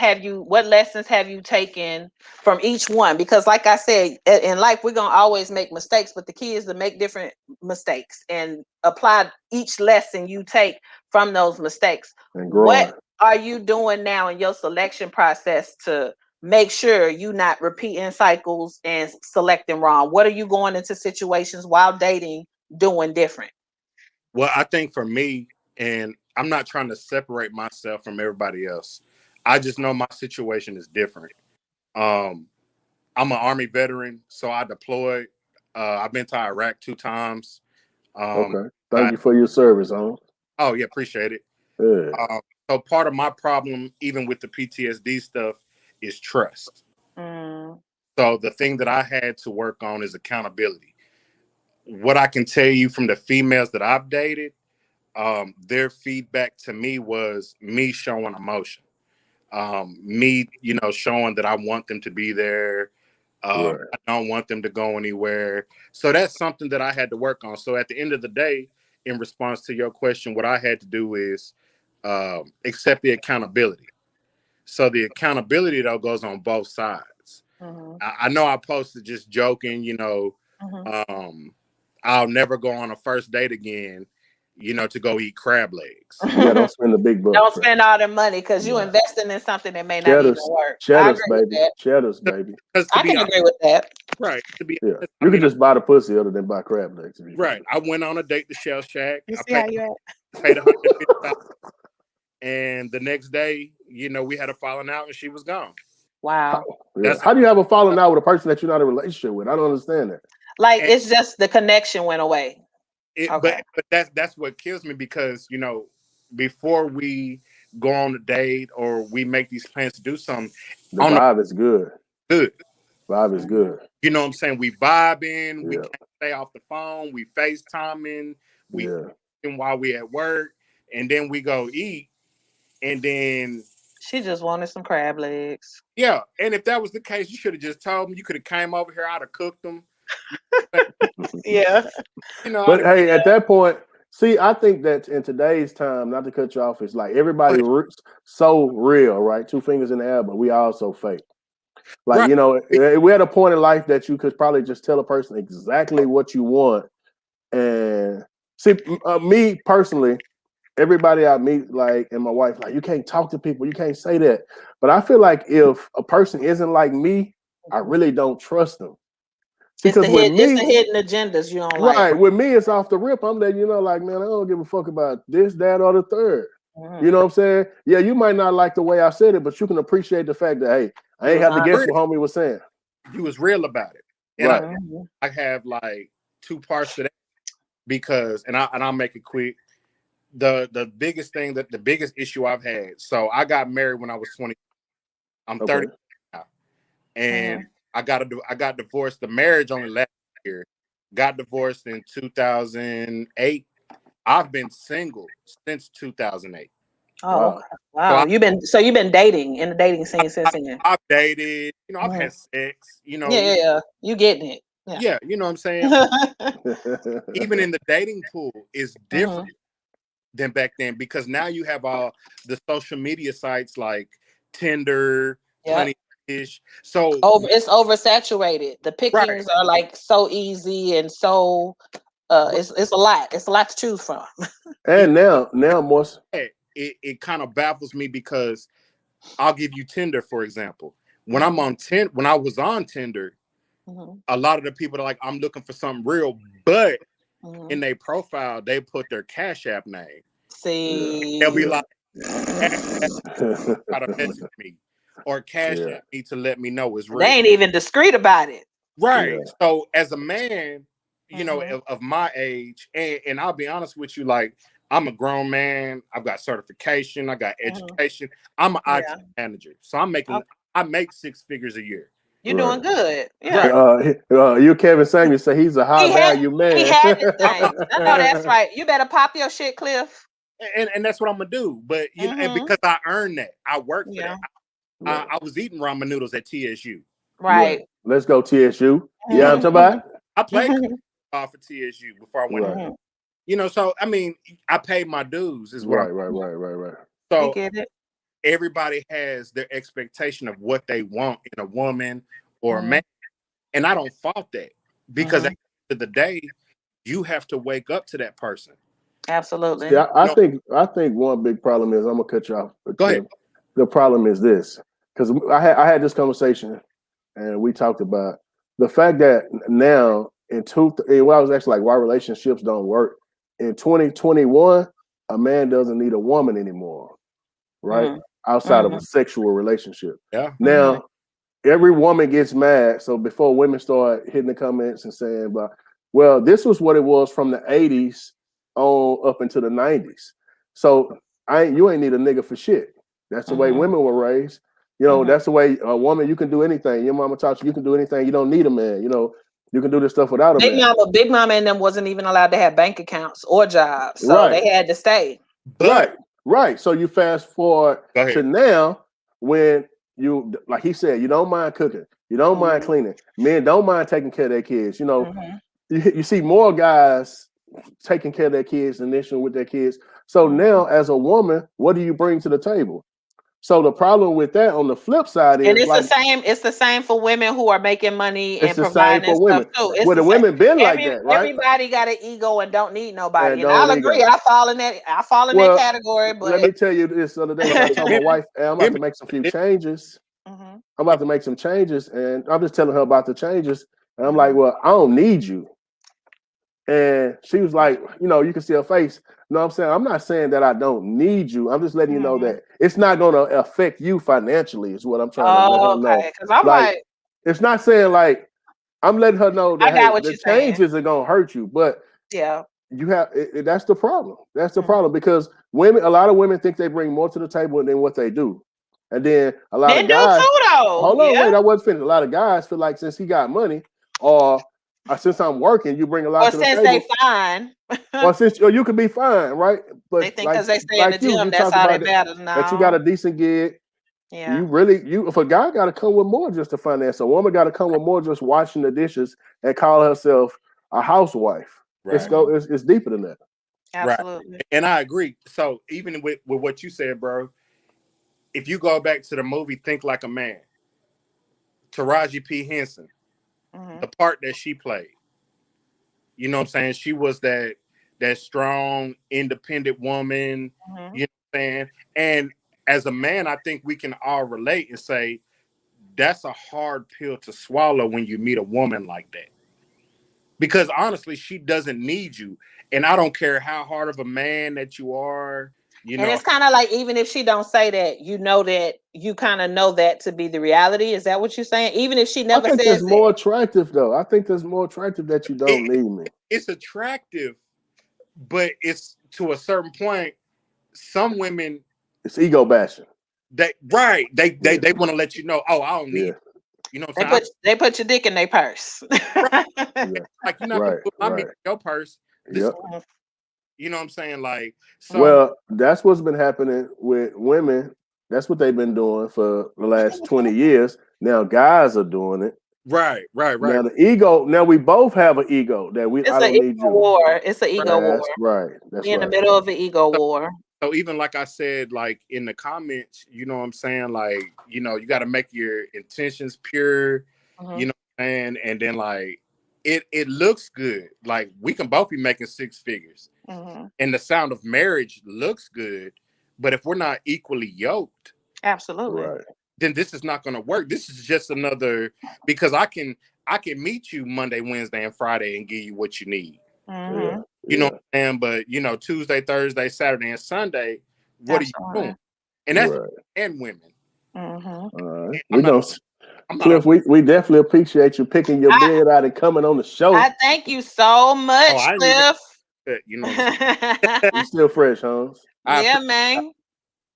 lessons have you taken from each one? Because like I said, in life, we're going to always make mistakes, but the key is to make different mistakes and apply each lesson you take from those mistakes. And What growing. are you doing now in your selection process to make sure you're not repeating cycles and selecting wrong? What are you going into situations while dating doing different? Well, I think for me, and I'm not trying to separate myself from everybody else. I just know my situation is different. I'm an Army veteran, so I deployed. I've been to Iraq 2 times. Okay. Thank you for your service, huh? Oh yeah, appreciate it. Yeah. So part of my problem, even with the PTSD stuff, is trust. So the thing that I had to work on is accountability. What I can tell you from the females that I've dated, their feedback to me was me showing emotion. Me, showing that I want them to be there. Right. I don't want them to go anywhere. So that's something that I had to work on. So at the end of the day, in response to your question, what I had to do is accept the accountability. So the accountability, though, goes on both sides. I know I posted just joking, I'll never go on a first date again, to go eat crab legs. Yeah, don't spend the big bucks. Don't spend all the money because you investing in something that may not even work. I agree with that. Cheddars, baby. I can agree with that. Right. To be Yeah. honest, You can just buy the pussy other than buy crab legs. Right. I went on a date to Shell Shack. You I see how you paid $150. And the next day, we had a falling out and she was gone. Wow. Yeah. How do you have a falling out with a person that you're not in a relationship with? I don't understand that. Like, it's just the connection went away. But that's what kills me because, before we go on a date or we make these plans to do something, the vibe is good. Good. Vibe is good. You know what I'm saying? We vibing, we can't stay off the phone, we FaceTiming, we while we at work, and then we go eat, and then she just wanted some crab legs. Yeah, and if that was the case, you should have just told me. You could have came over here, I'd have cooked them. Yeah. But hey, at that point, see, I think that in today's time, not to cut you off, it's like everybody so real, right? 2 fingers in the air, but we all so fake. Like, we're at a point in life that you could probably just tell a person exactly what you want. And see, me personally, everybody I meet, like, and my wife, like, you can't talk to people, you can't say that. But I feel like if a person isn't like me, I really don't trust them. It's the hidden agendas you don't like. Right. With me, it's off the rip. I'm letting you know, like, man, I don't give a fuck about this, that, or the third. You know what I'm saying? Yeah, you might not like the way I said it, but you can appreciate the fact that, hey, I ain't have to guess what homie was saying. You was real about it. And I have like 2 parts to that because, and I'll make it quick. The biggest thing the biggest issue I've had. So I got married when I was 20. I'm 30 now, and I got divorced. The marriage only last year. Got divorced in 2008. I've been single since 2008. Oh, wow. You've been dating in the dating scene since then. I've dated, I've had sex, Yeah, you getting it. Yeah, you know what I'm saying? Even in the dating pool is different than back then because now you have all the social media sites like Tinder, Plenty Fish. So it's oversaturated. The pickings are like so easy and so it's a lot. It's a lot to choose from. And now more. It kind of baffles me because I'll give you Tinder, for example. When I'm on when I was on Tinder, a lot of the people are like, I'm looking for something real, but in their profile, they put their Cash App name. See, they'll be like, try to message me or Cash App me to let me know it's real. They ain't even discreet about it. Right. Yeah. So as a man, of my age, and I'll be honest with you, like, I'm a grown man. I've got certification. I got education. I'm an IT manager. So I make 6 figures a year. You're doing good. Yeah. You Kevin Samuels say he's a high value man. He had his thing. I know that's right. You better pop your shit, Cliff. And that's what I'm gonna do. But and because I earned that, I worked for that. I was eating ramen noodles at TSU. Right. Yeah. Let's go TSU. Yeah, I'm talking about. I played for TSU before I went. You know, so I mean, I paid my dues, is what I'm. Right. I So get it. everybody has their expectation of what they want in a woman or a Mhm. man, and I don't fault that because at Mhm. the end of the day, you have to wake up to that person. Absolutely. See, I No, think one big problem is I'm gonna cut you off. go ahead. Kev. The problem is this because I had this conversation and we talked about the fact that now well, I was actually like why relationships don't work in 2021. A man doesn't need a woman anymore, right? Mhm. Outside of a Mhm. sexual relationship. Yeah. Mhm. Now, every woman gets mad. So before women start hitting the comments and saying, well, this was what it was from the 80s on up into the 90s. So you ain't need a nigga for shit. That's the way Mhm. women were raised. You know, Mhm. that's the way a woman, you can do anything. Your mama taught you can do anything. You don't need a man. You know, you can do this stuff without a man. Big Mama and them wasn't even allowed to have bank accounts or jobs. So Right. they had to stay. But Right. So you fast forward go ahead. to now when you, like he said, you don't mind cooking, you don't mind Mhm. cleaning. Men don't mind taking care of their kids. You know, Mhm. you see more guys taking care of their kids and initiating with their kids. So Mhm. now, as a woman, what do you bring to the table? So the problem with that on the flip side And is like it's the same for women who are making money it's and the same providing and for stuff women. too. It's Well, the the same. women been like that, right? Everybody got an ego and don't need nobody. And And don't I'll need agree. that. I fall in that Well, category, let but me tell you this the other day when I But told my wife, hey, I'm about women, to make some few changes. Mhm. I'm about to make some changes, and I'm just telling her about the changes. And I'm like, Mhm. well, I don't need you. And she was like, you know, you can see her face. No, I'm saying, I'm not saying that I don't need you. I'm just letting you know Mhm. that it's not going to affect you financially, is what I'm trying to let Oh, her know. okay. Because I'm Like, like, it's not saying like, I'm letting her know I that, got hey, what the you're saying. changes are going to hurt you, but Yeah. you have, that's the problem. That's the Mhm. problem because a lot of women think they bring more to the table than what they do. And then a lot Men of do guys, too, though. hold on, Yeah. wait, I wasn't finished. A lot of guys feel like since he got money or since I'm working, you bring a lot Or to the since they table. fine, Or since or you could be fine, right? they But think because they stay in the like gym, you that's talked how they about matter. that you got No. a decent gig. Yeah. If a guy got to come with more just to finance, a woman got to come with more just washing the dishes and call herself a housewife. right, It's deeper than that. right. Absolutely. And I agree. So even with what you said, bro, if you go back to the movie Think Like a Man, Taraji P. Henson, Mhm. the part that she played, you know what I'm saying? She was that strong, independent woman, Mhm. you know what I'm saying? And as a man, I think we can all relate and say that's a hard pill to swallow when you meet a woman like that. Because honestly, she doesn't need you. And I don't care how hard of a man that you are, you And know. it's kind of like even if she don't say that, you know that you kind of know that to be the reality. Is that what you're saying? Even if she I never think that's says more it. attractive, though. I think that's more attractive that you don't It, need me. it's attractive, but it's to a certain point. Some women, It's ego bashing. they Yeah, want to let you know, oh, I don't yeah, need you. You know what They I'm saying? put your dick in their purse. Right. yeah. Like you're not gonna Right, put my meat right. in your purse. This, Yep. you know what I'm saying? Like, so Well, that's what's been happening with women. That's what they've been doing for the last 20 years. Now guys are doing it. right. Now the ego, now we both have an ego that I It's an don't ego need you. war. It's an ego war. That's right. That's We in the right. middle of an ego So, war. so even like I said, like in the comments, you know what I'm saying? Like, you know, you got to make your intentions pure, Mhm. you know what I'm saying? And then like it looks good. Like we can both be making six figures. Mhm. And the sound of marriage looks good, but if we're not equally yoked, Absolutely. Right. then this is not going to work. This is just another because I can meet you Monday, Wednesday, and Friday and give you what you need. Yeah. Mhm. You know Yeah. what I'm saying? But you know, Tuesday, Thursday, Saturday, and Sunday, what are you Absolutely. doing? And that's Right. and women. Mhm. All right. I'm We not. don't I'm not. Cliff, we definitely appreciate you picking your I beard out and coming on the show. I thank you so Oh, much, I ain't even. Cliff. You know what I'm saying? You still fresh, Hans. I Yeah, appreciate. man.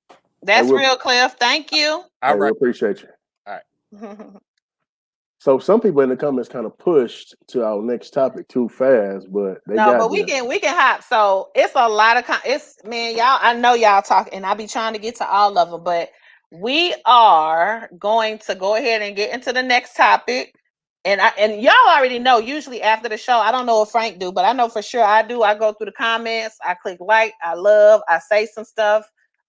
Hey, That's real, Cliff. Thank you. All hey, we right. appreciate you. All right. So some people in the comments kind of pushed to our next topic too fast, but they No, got but there. we can hop. So it's a lot of it's man, y'all. I know y'all talk, and I be trying to get to all of them, but we are going to go ahead and get into the next topic. and y'all already know, usually after the show, I don't know if Frank do, but I know for sure I do. I go through the comments, I click like, I love, I say some stuff.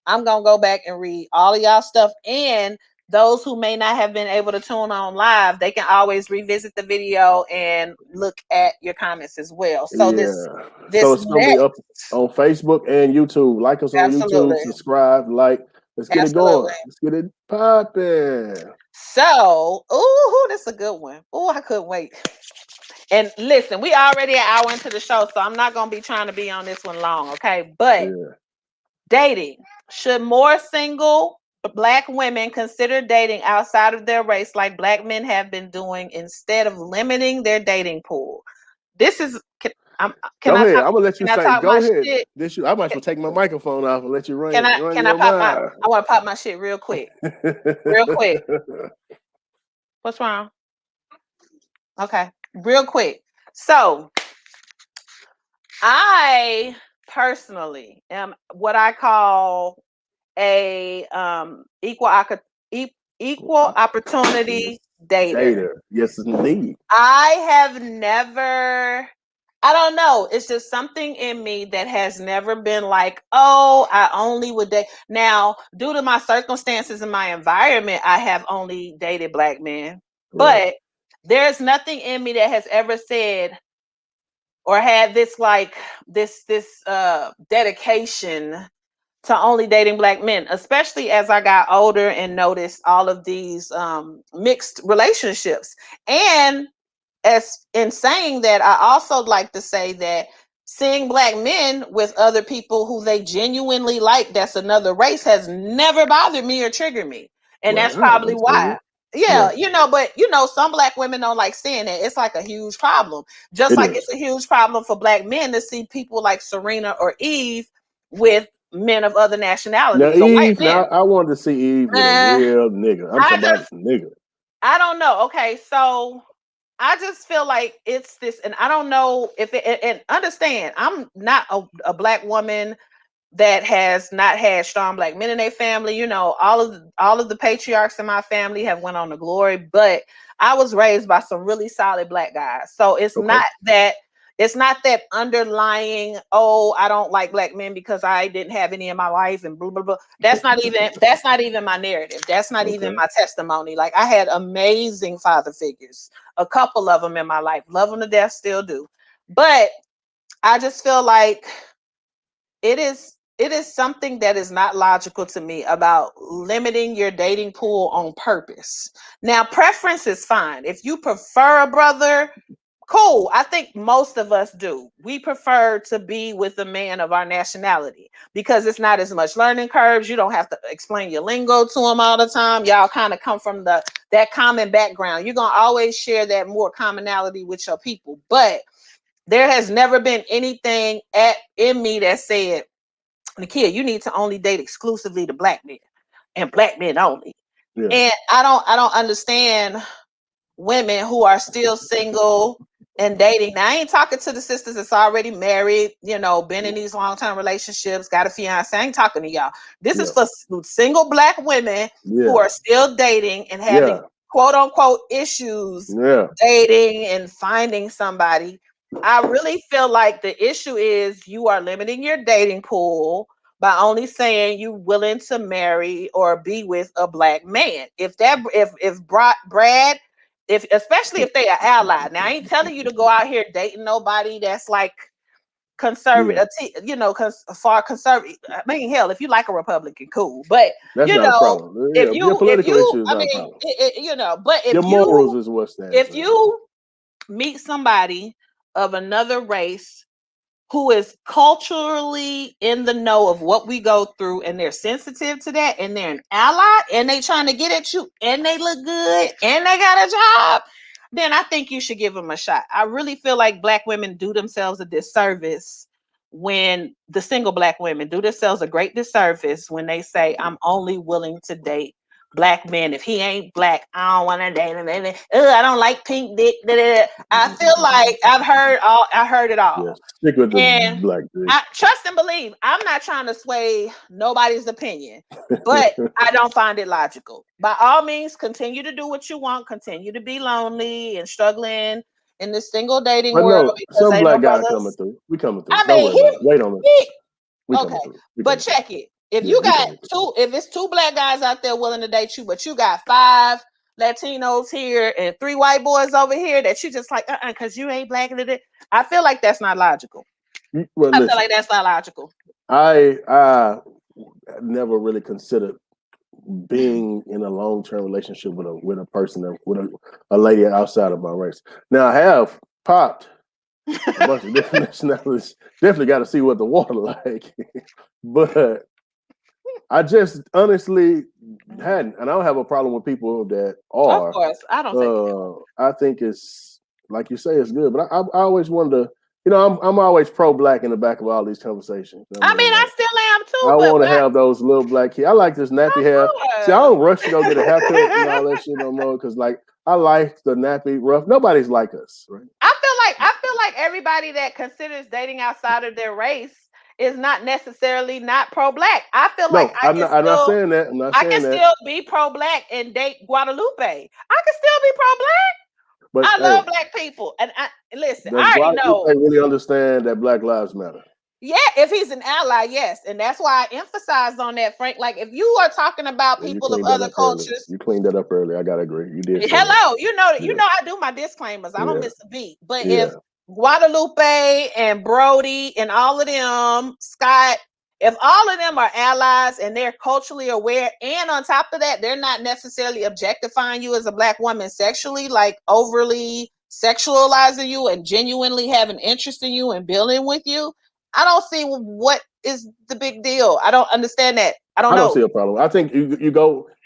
I'm gonna go back and read all of y'all stuff. And those who may not have been able to tune on live, they can always revisit the video and look at your comments as well. So this Yeah. So this it's gonna be next, up on Facebook and YouTube. Like us on YouTube, absolutely, subscribe, like. Let's get it absolutely. going. Let's get it popping. So, ooh, this is a good one. Oh, I couldn't wait. And listen, we already an hour into the show, so I'm not gonna be trying to be on this one long, okay? But Yeah. dating. Should more single black women consider dating outside of their race like black men have been doing instead of limiting their dating pool? This is can Go I ahead. talk I'm gonna let you can I say. talk my Go ahead. shit? This you. I might as well take my microphone off and let you run Can I your pop my mouth. I want to pop my shit real quick. Real quick. What's wrong? Okay. Real quick. So I personally am what I call a equal opportunity dater. Data. Yes, indeed. I have never, I don't know, it's just something in me that has never been like, oh, I only would date. Now, due to my circumstances and my environment, I have only dated black men, Right. but there's nothing in me that has ever said or had this like this dedication to only dating black men, especially as I got older and noticed all of these mixed relationships. And as in saying that, I also like to say that seeing black men with other people who they genuinely like, that's another race, has never bothered me or triggered me. And Right. that's I probably understand why. you. Yeah, Yeah. but some black women don't like seeing it. It's like a huge problem. Just It like is. it's a huge problem for black men to see people like Serena or Eve with men of other Now nationalities or white Eve. Now men. I wanted to see Eve with a Uh, real nigga. I'm I talking about just nigga. I don't know. Okay, so I just feel like it's this, and I don't know if it, and understand, I'm not a black woman that has not had strong black men in their family. All of the patriarchs in my family have went on to glory, but I was raised by some really solid black guys. So Okay. it's not that underlying, oh, I don't like black men because I didn't have any in my life and blah blah blah. That's not even my narrative. That's not even Okay. my testimony. Like, I had amazing father figures, a couple of them in my life. Love them to death, still do. But I just feel like it is something that is not logical to me about limiting your dating pool on purpose. Now, preference is fine. If you prefer a brother, cool. I think most of us do. We prefer to be with a man of our nationality because it's not as much learning curves. You don't have to explain your lingo to them all the time. Y'all kind of come from that common background. You're gonna always share that more commonality with your people. But there has never been anything in me that said, Nakia, you need to only date exclusively the black men and black men only. Yeah. And I don't understand women who are still single and dating. Now, I ain't talking to the sisters that's already married, been in these long-term relationships, got a fiance. I ain't talking to y'all. This is Yeah. for single black women who Yeah. are still dating and having Yeah. quote unquote issues Yeah. dating and finding somebody. I really feel like the issue is you are limiting your dating pool by only saying you willing to marry or be with a black man. If Brad, if especially if they are ally. Now, I ain't telling you to go out here dating nobody that's like Yeah. conservative, far conservative. I mean, hell, if you like a Republican, cool. But That's you not a know, problem. Yeah. Your if political you, issue is I not a mean, problem. but Your morals is what stands if first. you meet somebody of another race who is culturally in the know of what we go through and they're sensitive to that and they're an ally and they trying to get at you and they look good and they got a job, then I think you should give them a shot. I really feel like black women do themselves a disservice when the single black women do themselves a great disservice when they say, I'm only willing to date black men. If he ain't black, I don't want to date him. I don't like pink dick. I feel like I heard it all. Yes, stick with the And black dick. I trust and believe. I'm not trying to sway nobody's opinion, but I don't find it logical. By all means, continue to do what you want. Continue to be lonely and struggling in this single dating But world no, because some ain't black no guy brothers. coming through. We coming through. I Don't mean, worry about it. Wait on us. We coming okay, through. We but coming through. check it. If Yeah, you we got coming through. two, if it's two black guys out there willing to date you, but you got 5 Latinos here and 3 white boys over here that you just like, because you ain't black. I feel like that's not logical. Well, I listen, feel like that's not logical. I never really considered being in a long-term relationship with a person with a lady outside of my race. Now I have popped a bunch of different nationalities. Definitely got to see what the water like, but I just honestly hadn't, and I don't have a problem with people that are. Of course, I don't think. I think it's like you say, it's good, but I always wonder. You know, I'm always pro-black in the back of all these conversations. I mean, I still am too. I but want to have those little black kids. I like this nappy hair. See, I don't rush to go get a haircut and all that shit no more because, like, I like the nappy rough. Nobody's like us, right? I feel like everybody that considers dating outside of their race is not necessarily not pro-black. I feel like I'm not saying that. I'm not I saying can that. still be pro-black and date Guadalupe. I can still be pro-black. But I love black people, and listen. Does I already know. Guadalupe really understand that Black Lives Matter? Yeah, if he's an ally, yes, and that's why I emphasized on that, Frank. Like, if you are talking about people of other cultures, you cleaned that up early. I gotta agree. You did. Hello, you know I do my disclaimers. I don't miss a beat. But if Guadalupe and Brody and all of them, Scott, if all of them are allies and they're culturally aware, and on top of that, they're not necessarily objectifying you as a black woman sexually, like overly sexualizing you and genuinely having interest in you and building with you, I don't see what is the big deal. I don't understand that. I don't see a problem. I think you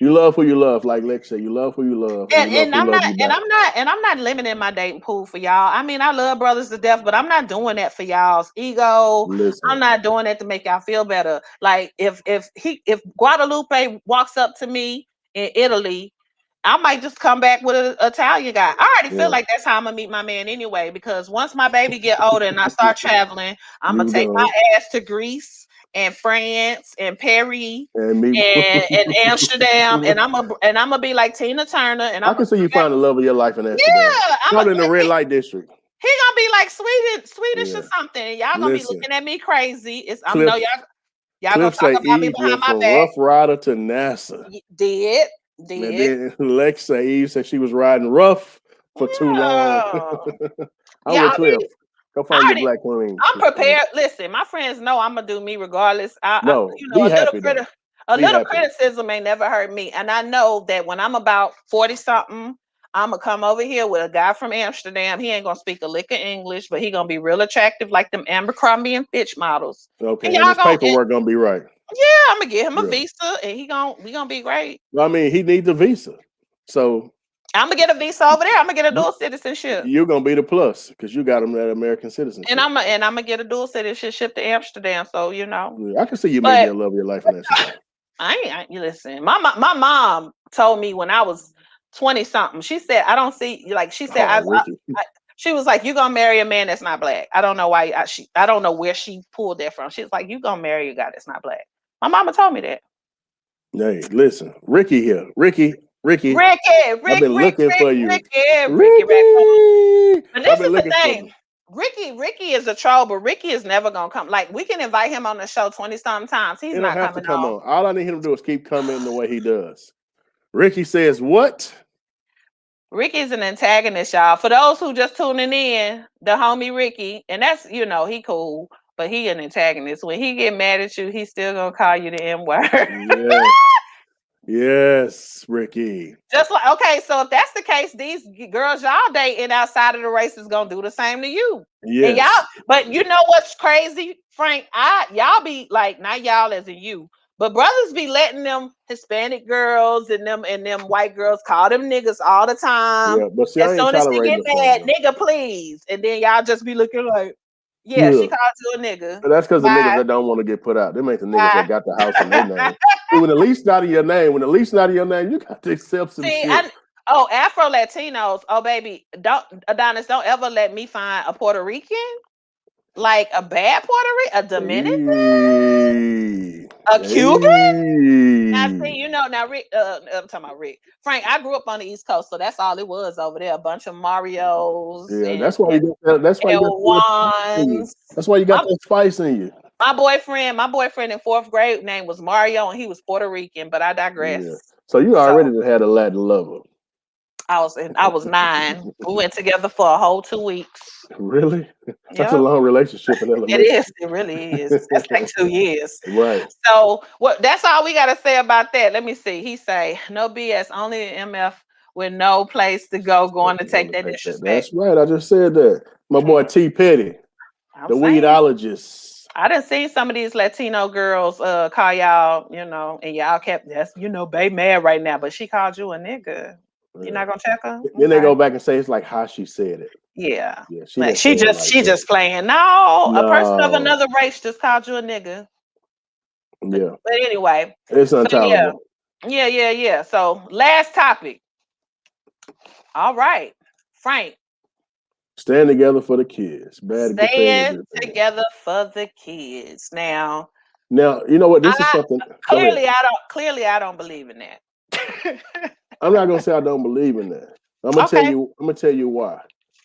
love who you love, like Lex said, you love who you love. And I'm not limiting my dating pool for y'all. I mean, I love brothers to death, but I'm not doing that for y'all's ego. Listen. I'm not doing that to make y'all feel better. Like if Guadalupe walks up to me in Italy, I might just come back with an Italian guy. I already feel like that's how I'm gonna meet my man anyway, because once my baby get older and I start traveling, I'm gonna take my ass to Greece and France and Paris and Amsterdam, and I'm gonna be like Tina Turner, and I can see you find the love of your life in Amsterdam. Yeah, I'm in the red light district. He gonna be like Swedish or something. Y'all gonna be looking at me crazy. I know y'all gonna talk about me behind my back. Rough Rider to NASA. Did. And then Lex said Eve said she was riding rough for too long. I'm with Cliff. Go find your black queen. I'm prepared. Listen, my friends know I'm gonna do me regardless. A little criticism ain't never hurt me, and I know that when I'm about 40 something, I'm gonna come over here with a guy from Amsterdam. He ain't gonna speak a lick of English, but he gonna be real attractive, like them Abercrombie and Fitch models. Okay, and his paperwork gonna be right. Yeah, I'm gonna get him a visa, and we gonna be great. I mean, he needs a visa, so I'm gonna get a visa over there. I'm gonna get a dual citizenship. You're gonna be the plus because you got him that American citizenship. And I'm gonna get a dual citizenship to Amsterdam. So I can see you making love your life in Amsterdam. You listen. My mom told me when I was 20 something. She said I don't see She said she was like, you're gonna marry a man that's not black. I don't know why. I don't know where she pulled that from. She's like, you're gonna marry a guy that's not black. My mama told me that. Hey, listen, Ricky here. Ricky. I've been looking for you. Ricky. But this is the thing. Ricky is a troll, but Ricky is never gonna come. Like, we can invite him on the show 20-something times. He's not coming to come on. All I need him to do is keep coming the way he does. Ricky says what? Ricky's an antagonist, y'all. For those who just tuning in, the homie Ricky, and that's he cool, but he an antagonist. When he get mad at you, he's still gonna call you the N-word. Yes, Ricky. Just like, okay, so if that's the case, these girls y'all dating outside of the race is gonna do the same to you. Yes. And but you know what's crazy, Frank? Y'all be like, not y'all as in you, but brothers be letting them Hispanic girls and them white girls call them niggas all the time. Yeah, but see, as soon as they get mad, nigga, please. And then y'all just be looking like, she calls you a nigga. But that's because the niggas that don't want to get put out. Them ain't the niggas that got the house in their name. when the least not of your name, you got to accept some See, shit. Afro Latinos. Oh, baby, don't Adonis, don't ever let me find a Puerto Rican, like a bad Puerto Rican, a Dominican, Hey, a Cuban. Now, see, hey. now Rick, I'm talking about Rick. Frank, I grew up on the East Coast, so that's all it was over there. A bunch of Marios Yeah, and that's why you got that spice in you. L1s. That's why you got My, that spice in you. my boyfriend in fourth grade name was Mario, and he was Puerto Rican, but I digress. Yeah. So you So already had a Latin lover. I was 9. We went together for a whole 2 weeks. Really? That's a Yep. long relationship in It elementary. is. It really is. That's like 2 years. Right. So what? That's all we gotta say about that. Let me see. He say no BS. Only an MF with no place to go. Going to take that disrespect. That's right. I just said that. My boy T Petty, I'm the saying. weedologist. I done seen some of these Latino girls call y'all, and y'all kept Bae mad right now, but she called you a nigga. You're not gonna check her? Then they Okay. go back and say it's like how she said it. Yeah. Yeah, she Like didn't say it like she that. just playing. No, a person of No. another race just called you a nigga. Yeah. But anyway, It's so intolerable. yeah. So last topic. All right, Frank. Stand together for the kids. Bad, good thing or Staying good thing. together for the kids. Now, Now, you know what? This is something. Go ahead. clearly I don't believe in that. I'm not gonna say I don't believe in that. I'm gonna tell Okay. you. I'm gonna tell you why.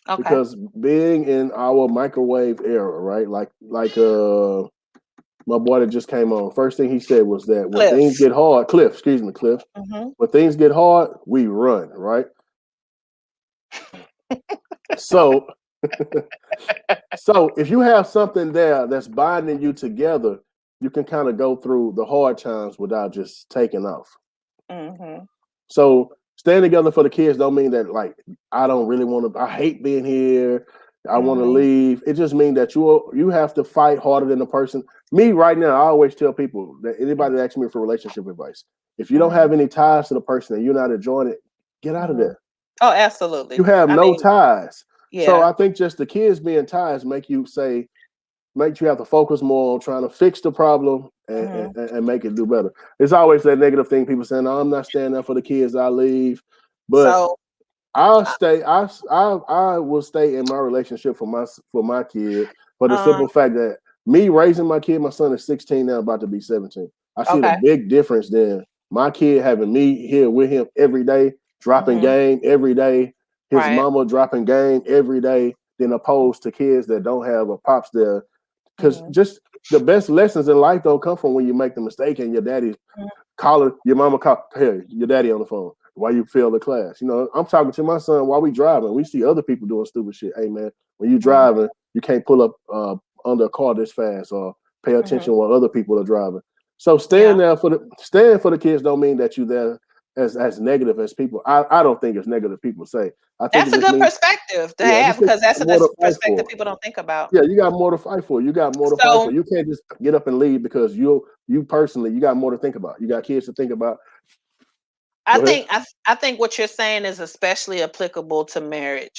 Okay. Because being in our microwave era, right? Like my boy that just came on. First thing he said was that when Cliff. things get hard, Cliff. Mm-hmm. When things get hard, we run, right? So, so if you have something there that's binding you together, you can kind of go through the hard times without just taking off. Mm-hmm. So staying together for the kids don't mean that like I don't really want to. I hate being here. I want to Mm-hmm. leave. It just means that you have to fight harder than the person. Me right now, I always tell people that anybody that asks me for relationship advice, if you don't have any ties to the person and you're not enjoying it, get out of there. Oh, absolutely. You have no ties. So Yeah. I think just the kids being ties makes you have to focus more on trying to fix the problem and make it do better. It's always that negative thing. People saying, "No, I'm not standing up for the kids. I leave," but So I'll stay. I will stay in my relationship for my kid for the um simple fact that me raising my kid, my son is 16 now, about to be 17. I see the okay. big difference then. My kid having me here with him every day, dropping game every day, his Right. mama dropping game every day, than opposed to kids that don't have a pops there. Because just the best lessons in life don't come from when you make the mistake and your daddy calling your mama hey, your daddy on the phone. Why you fail the class? You know, I'm talking to my son while we driving. We see other people doing stupid shit. Hey man, when you driving, you can't pull up under a car this fast or pay attention while other people are driving. So staying for the kids don't mean that you there as negative as people. I don't think it's negative people say. I think it That's a just good means perspective to yeah, have just means because that's more to a fight perspective for. people don't think about. Yeah, you got more to fight for. You got more to fight for. So You can't just get up and leave because you personally you got more to think about. You got kids to think about. I Go ahead. think I think what you're saying is especially applicable to married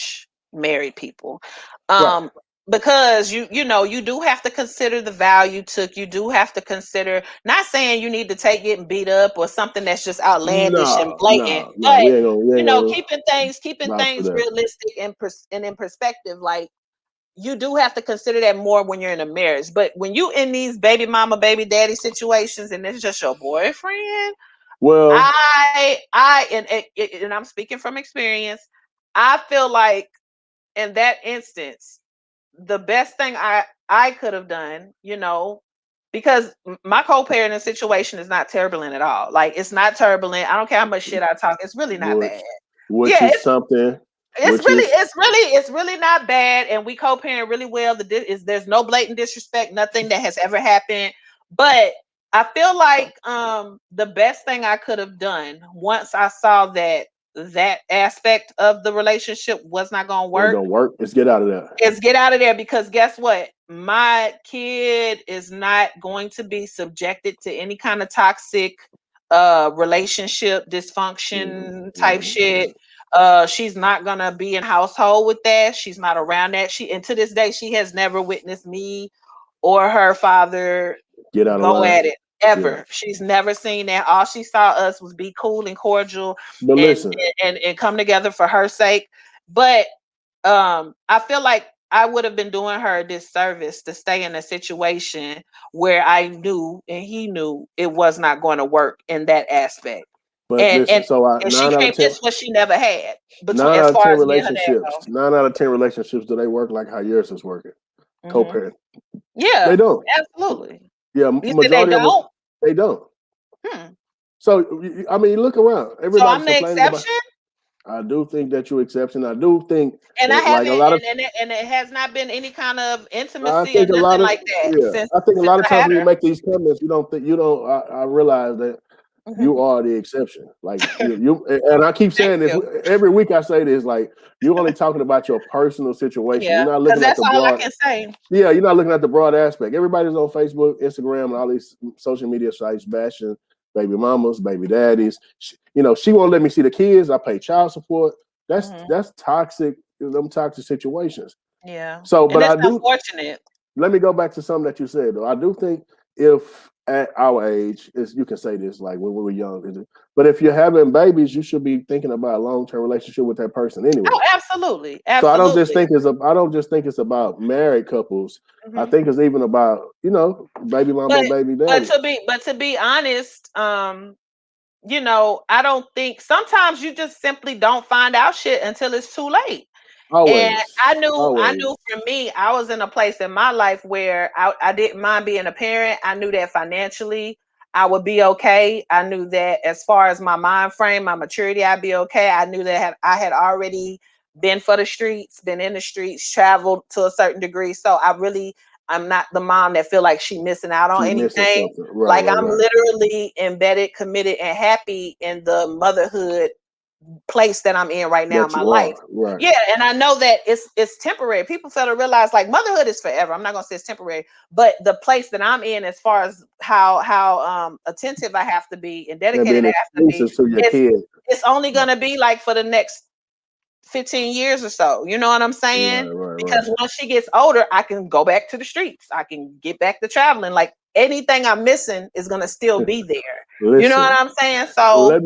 people. Right. Because you do have to consider the value took. You do have to consider, not saying you need to take getting beat up or something that's just outlandish and No, blatant, no, no. but We ain't gonna keeping vouch for things that. realistic and in perspective, like you do have to consider that more when you're in a marriage. But when you in these baby mama, baby daddy situations and it's just your boyfriend, Well, and I'm speaking from experience, I feel like in that instance, the best thing I could have done, because my co-parenting situation is not turbulent at all. Like it's not turbulent. I don't care how much shit I talk. It's really not bad. which Yeah, is something. it's Which really, is it's really not bad, and we co-parent really well. There's no blatant disrespect, nothing that has ever happened. But I feel like the best thing I could have done once I saw that aspect of the relationship was not gonna ain't work gonna work. Let's get out of there. is get out of there, because guess what? My kid is not going to be subjected to any kind of toxic relationship dysfunction type shit. She's not gonna be in household with that. She's not around that. And to this day she has never witnessed me or her father Get out of go line. at it. ever. She's never seen that. All she saw us was be cool and cordial But and listen, and come together for her sake. But I feel like I would have been doing her a disservice to stay in a situation where I knew and he knew it was not going to work in that aspect. but And listen. So and she nine out of can't ten, miss what she never had between nine as out of far ten as me and her dad relationships, go. 9 out of 10 relationships, do they work like how yours is working? Hmm. Co-parent, they Yeah, don't. absolutely. Yeah, You said they majority of them, don't? they don't. Hmm. So I mean, look around. So Everybody's I'm the complaining about. exception? I do think that you're exception. I do think And I that, like a haven't, lot of, and it has not been any kind of I intimacy or think a lot nothing of, like that yeah, since I think a lot of I times had when you her. make these comments, you don't think you don't. I realize that you are the exception. Like and I keep Thank saying this you. every week. I say this, like you're only talking about your personal situation. You're Yeah, not because looking at that's the all I broad. can say. Yeah, you're not looking at the broad aspect. Everybody's on Facebook, Instagram, and all these social media sites bashing baby mamas, baby daddies. She won't let me see the kids. I pay child support. Hmm. That's toxic. Them toxic situations. Yeah, So, and but it's I do. unfortunate. Let me go back to something that you said though. I do think if at our age, is you can say this like when we were young, but if you're having babies, you should be thinking about a long-term relationship with that person anyway. Oh, absolutely, So absolutely. I don't just think it's about married couples. I Hmm. think it's even about baby mama, But baby but daddy. to be honest, I don't think sometimes you just simply don't find out shit until it's too late. And Always, I always. knew for me, I was in a place in my life where I didn't mind being a parent. I knew that financially I would be okay. I knew that as far as my mind frame, my maturity, I'd be okay. I knew that I had already been for the streets, been in the streets, traveled to a certain degree. So I'm not the mom that feel like she missing out on She missing anything. something. Right, Like right, I'm right. literally embedded, committed, and happy in the motherhood place that I'm in right now in That my you life. are. Right. Yeah, and I know that it's temporary. People fail to realize like motherhood is forever. I'm not gonna say it's temporary, but the place that I'm in, as far as how attentive I have to be and And dedicated being I have to be, exclusive to your it's kid. it's only gonna be like for the next 15 years or so. You know what I'm saying? Right, right, right. Because once she gets older, I can go back to the streets. I can get back to traveling. Like anything I'm missing is gonna still be there. You know what Listen, I'm saying? So let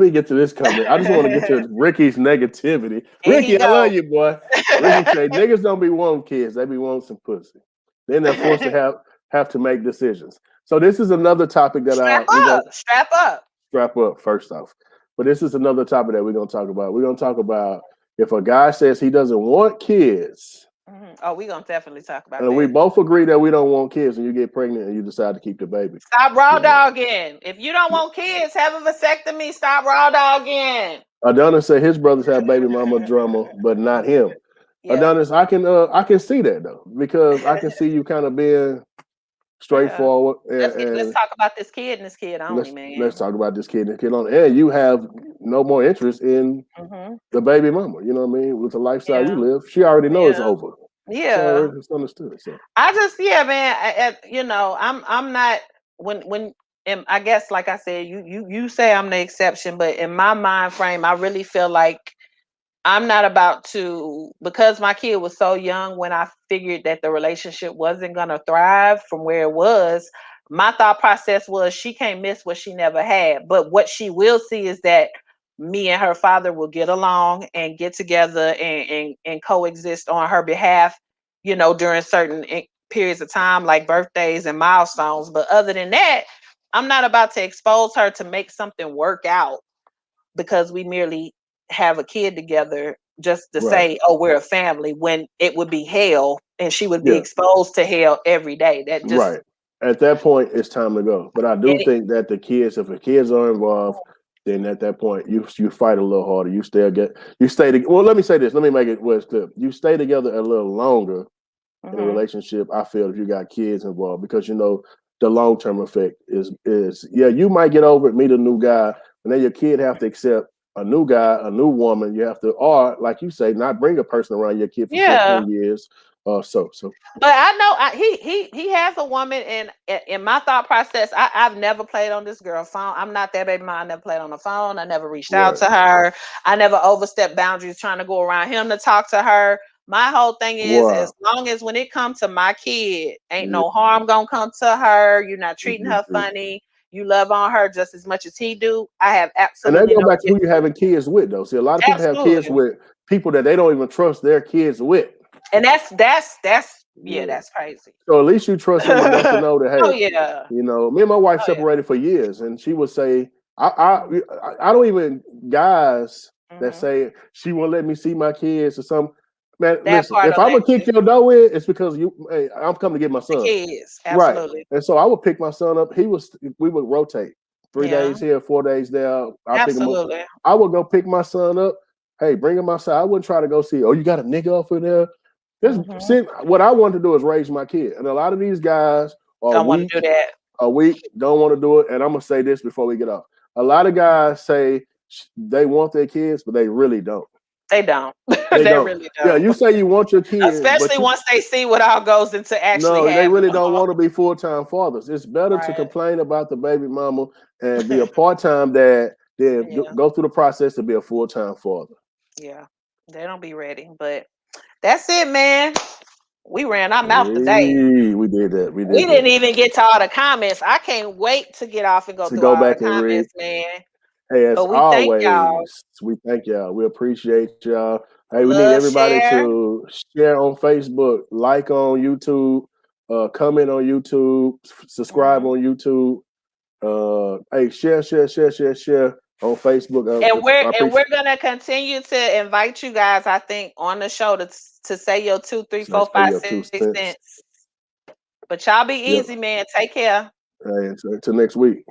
me get to this comment. I just want to get to Ricky's negativity. here he Ricky, I love go. you, boy. Ricky say niggas don't be wanting kids; they be wanting some pussy. Then they're forced to have to make decisions. So this is another topic that Strap we're gonna up, strap up. strap up first off. But this is another topic that we're gonna talk about. We're gonna talk about if a guy says he doesn't want kids, Mhm. Oh, we gonna definitely talk about and we that. both agree that we don't want kids, and you get pregnant and you decide to keep the baby. Stop raw You know, dogging. If you don't want kids, have a vasectomy. Stop raw dogging. Adonis said his brothers have baby mama drama, but not him. Yeah, Adonis, I can see that though because I can see you kind of being yeah. straightforward Let's and talk about this kid and this kid only, let's man. talk about this kid and kid on. And you have no more interest in Hmm. the baby mama. You know what I mean? With the lifestyle you Yeah, live, she already knows it's yeah, over. yeah. It's understood. So I just, yeah, man. I'm not and I guess like I said, you say I'm the exception, but in my mind frame, I really feel like I'm not about to, because my kid was so young when I figured that the relationship wasn't going to thrive from where it was. My thought process was she can't miss what she never had. But what she will see is that me and her father will get along and get together and coexist on her behalf, during certain periods of time like birthdays and milestones. But other than that, I'm not about to expose her to make something work out because we merely have a kid together just to right, say, oh, we're a family, when it would be hell and she would be yeah, exposed to hell every day. That just right. At that point, it's time to go. But I do it, think that if the kids are involved, then at that point you fight a little harder. You stay. Well, let me say this. Let me make it what's clear. You stay together a little longer in a mhm. relationship, I feel, if you got kids involved, because the long term effect is yeah, you might get over it, meet a new guy, and then your kid have to accept a new guy, a new woman. You have to, or like you say, not bring a person around your kid for Yeah. 15 years. So But I know he has a woman, and in my thought process, I've never played on this girl's phone. I'm not that baby mom. I never played on the phone. I never reached out right, to her. I never overstepped boundaries trying to go around him to talk to her. My whole thing is, Wow. as long as when it comes to my kid, ain't Yeah. no harm gonna come to her. You're not treating her Mhm. funny. You love on her just as much as he do. I have And that absolutely go no back to who you're issue. having kids with, though. See, a lot of people have kids Absolutely. with people that they don't even trust their kids with. And that's yeah, Yeah. that's crazy. So at least you trust them enough to know that, Oh hey, yeah. you know, me and my wife Oh yeah. separated for years, and she would say, I don't even guys that Hmm. say she won't let me see my kids or something. Man, That listen, part, if I'm gonna kick Alexis. your door in, it's because hey, I'm coming to get my The son. kids. Right. Absolutely. And so I would pick my son up. We would rotate 3 days Yeah. here, 4 days there. I pick him up. Absolutely. I would go pick my son up. Hey, bring him outside. I wouldn't try to go see, oh, you got a nigga off in there. Hmm. What I want to do is raise my kid. And a lot of these guys are Don't want to do that. don't want to do it. And I'm gonna say this before we get off. A lot of guys say they want their kids, but they really don't. They don't. They They don't. really Yeah, don't. you say you want your kids, but Especially once they see what all goes into actually no, they having really them. don't want to be full-time fathers. It's better to Right. complain about the baby mama and be a part-time dad than Yeah. go through the process to be a full-time father. Yeah. They don't be ready. But that's it, man. We ran our mouth today. Hey, we did that. We We did didn't that. even get to all the comments. I can't wait to get off and go To through go all the back and read. comments, man. Hey, as But we thank y'all. always, we thank y'all. We appreciate y'all. Hey, we need Love, everybody share. to share on Facebook, like on YouTube, comment on YouTube, subscribe Mhm. on YouTube. Hey, share on Facebook. And we're I and appreciate we're gonna continue to invite you guys, I think, on the show to say your 2, 3, so 4, say 5, your 6 2 cents. cents. But y'all be Yep. easy, man. Take care. Hey, until next week.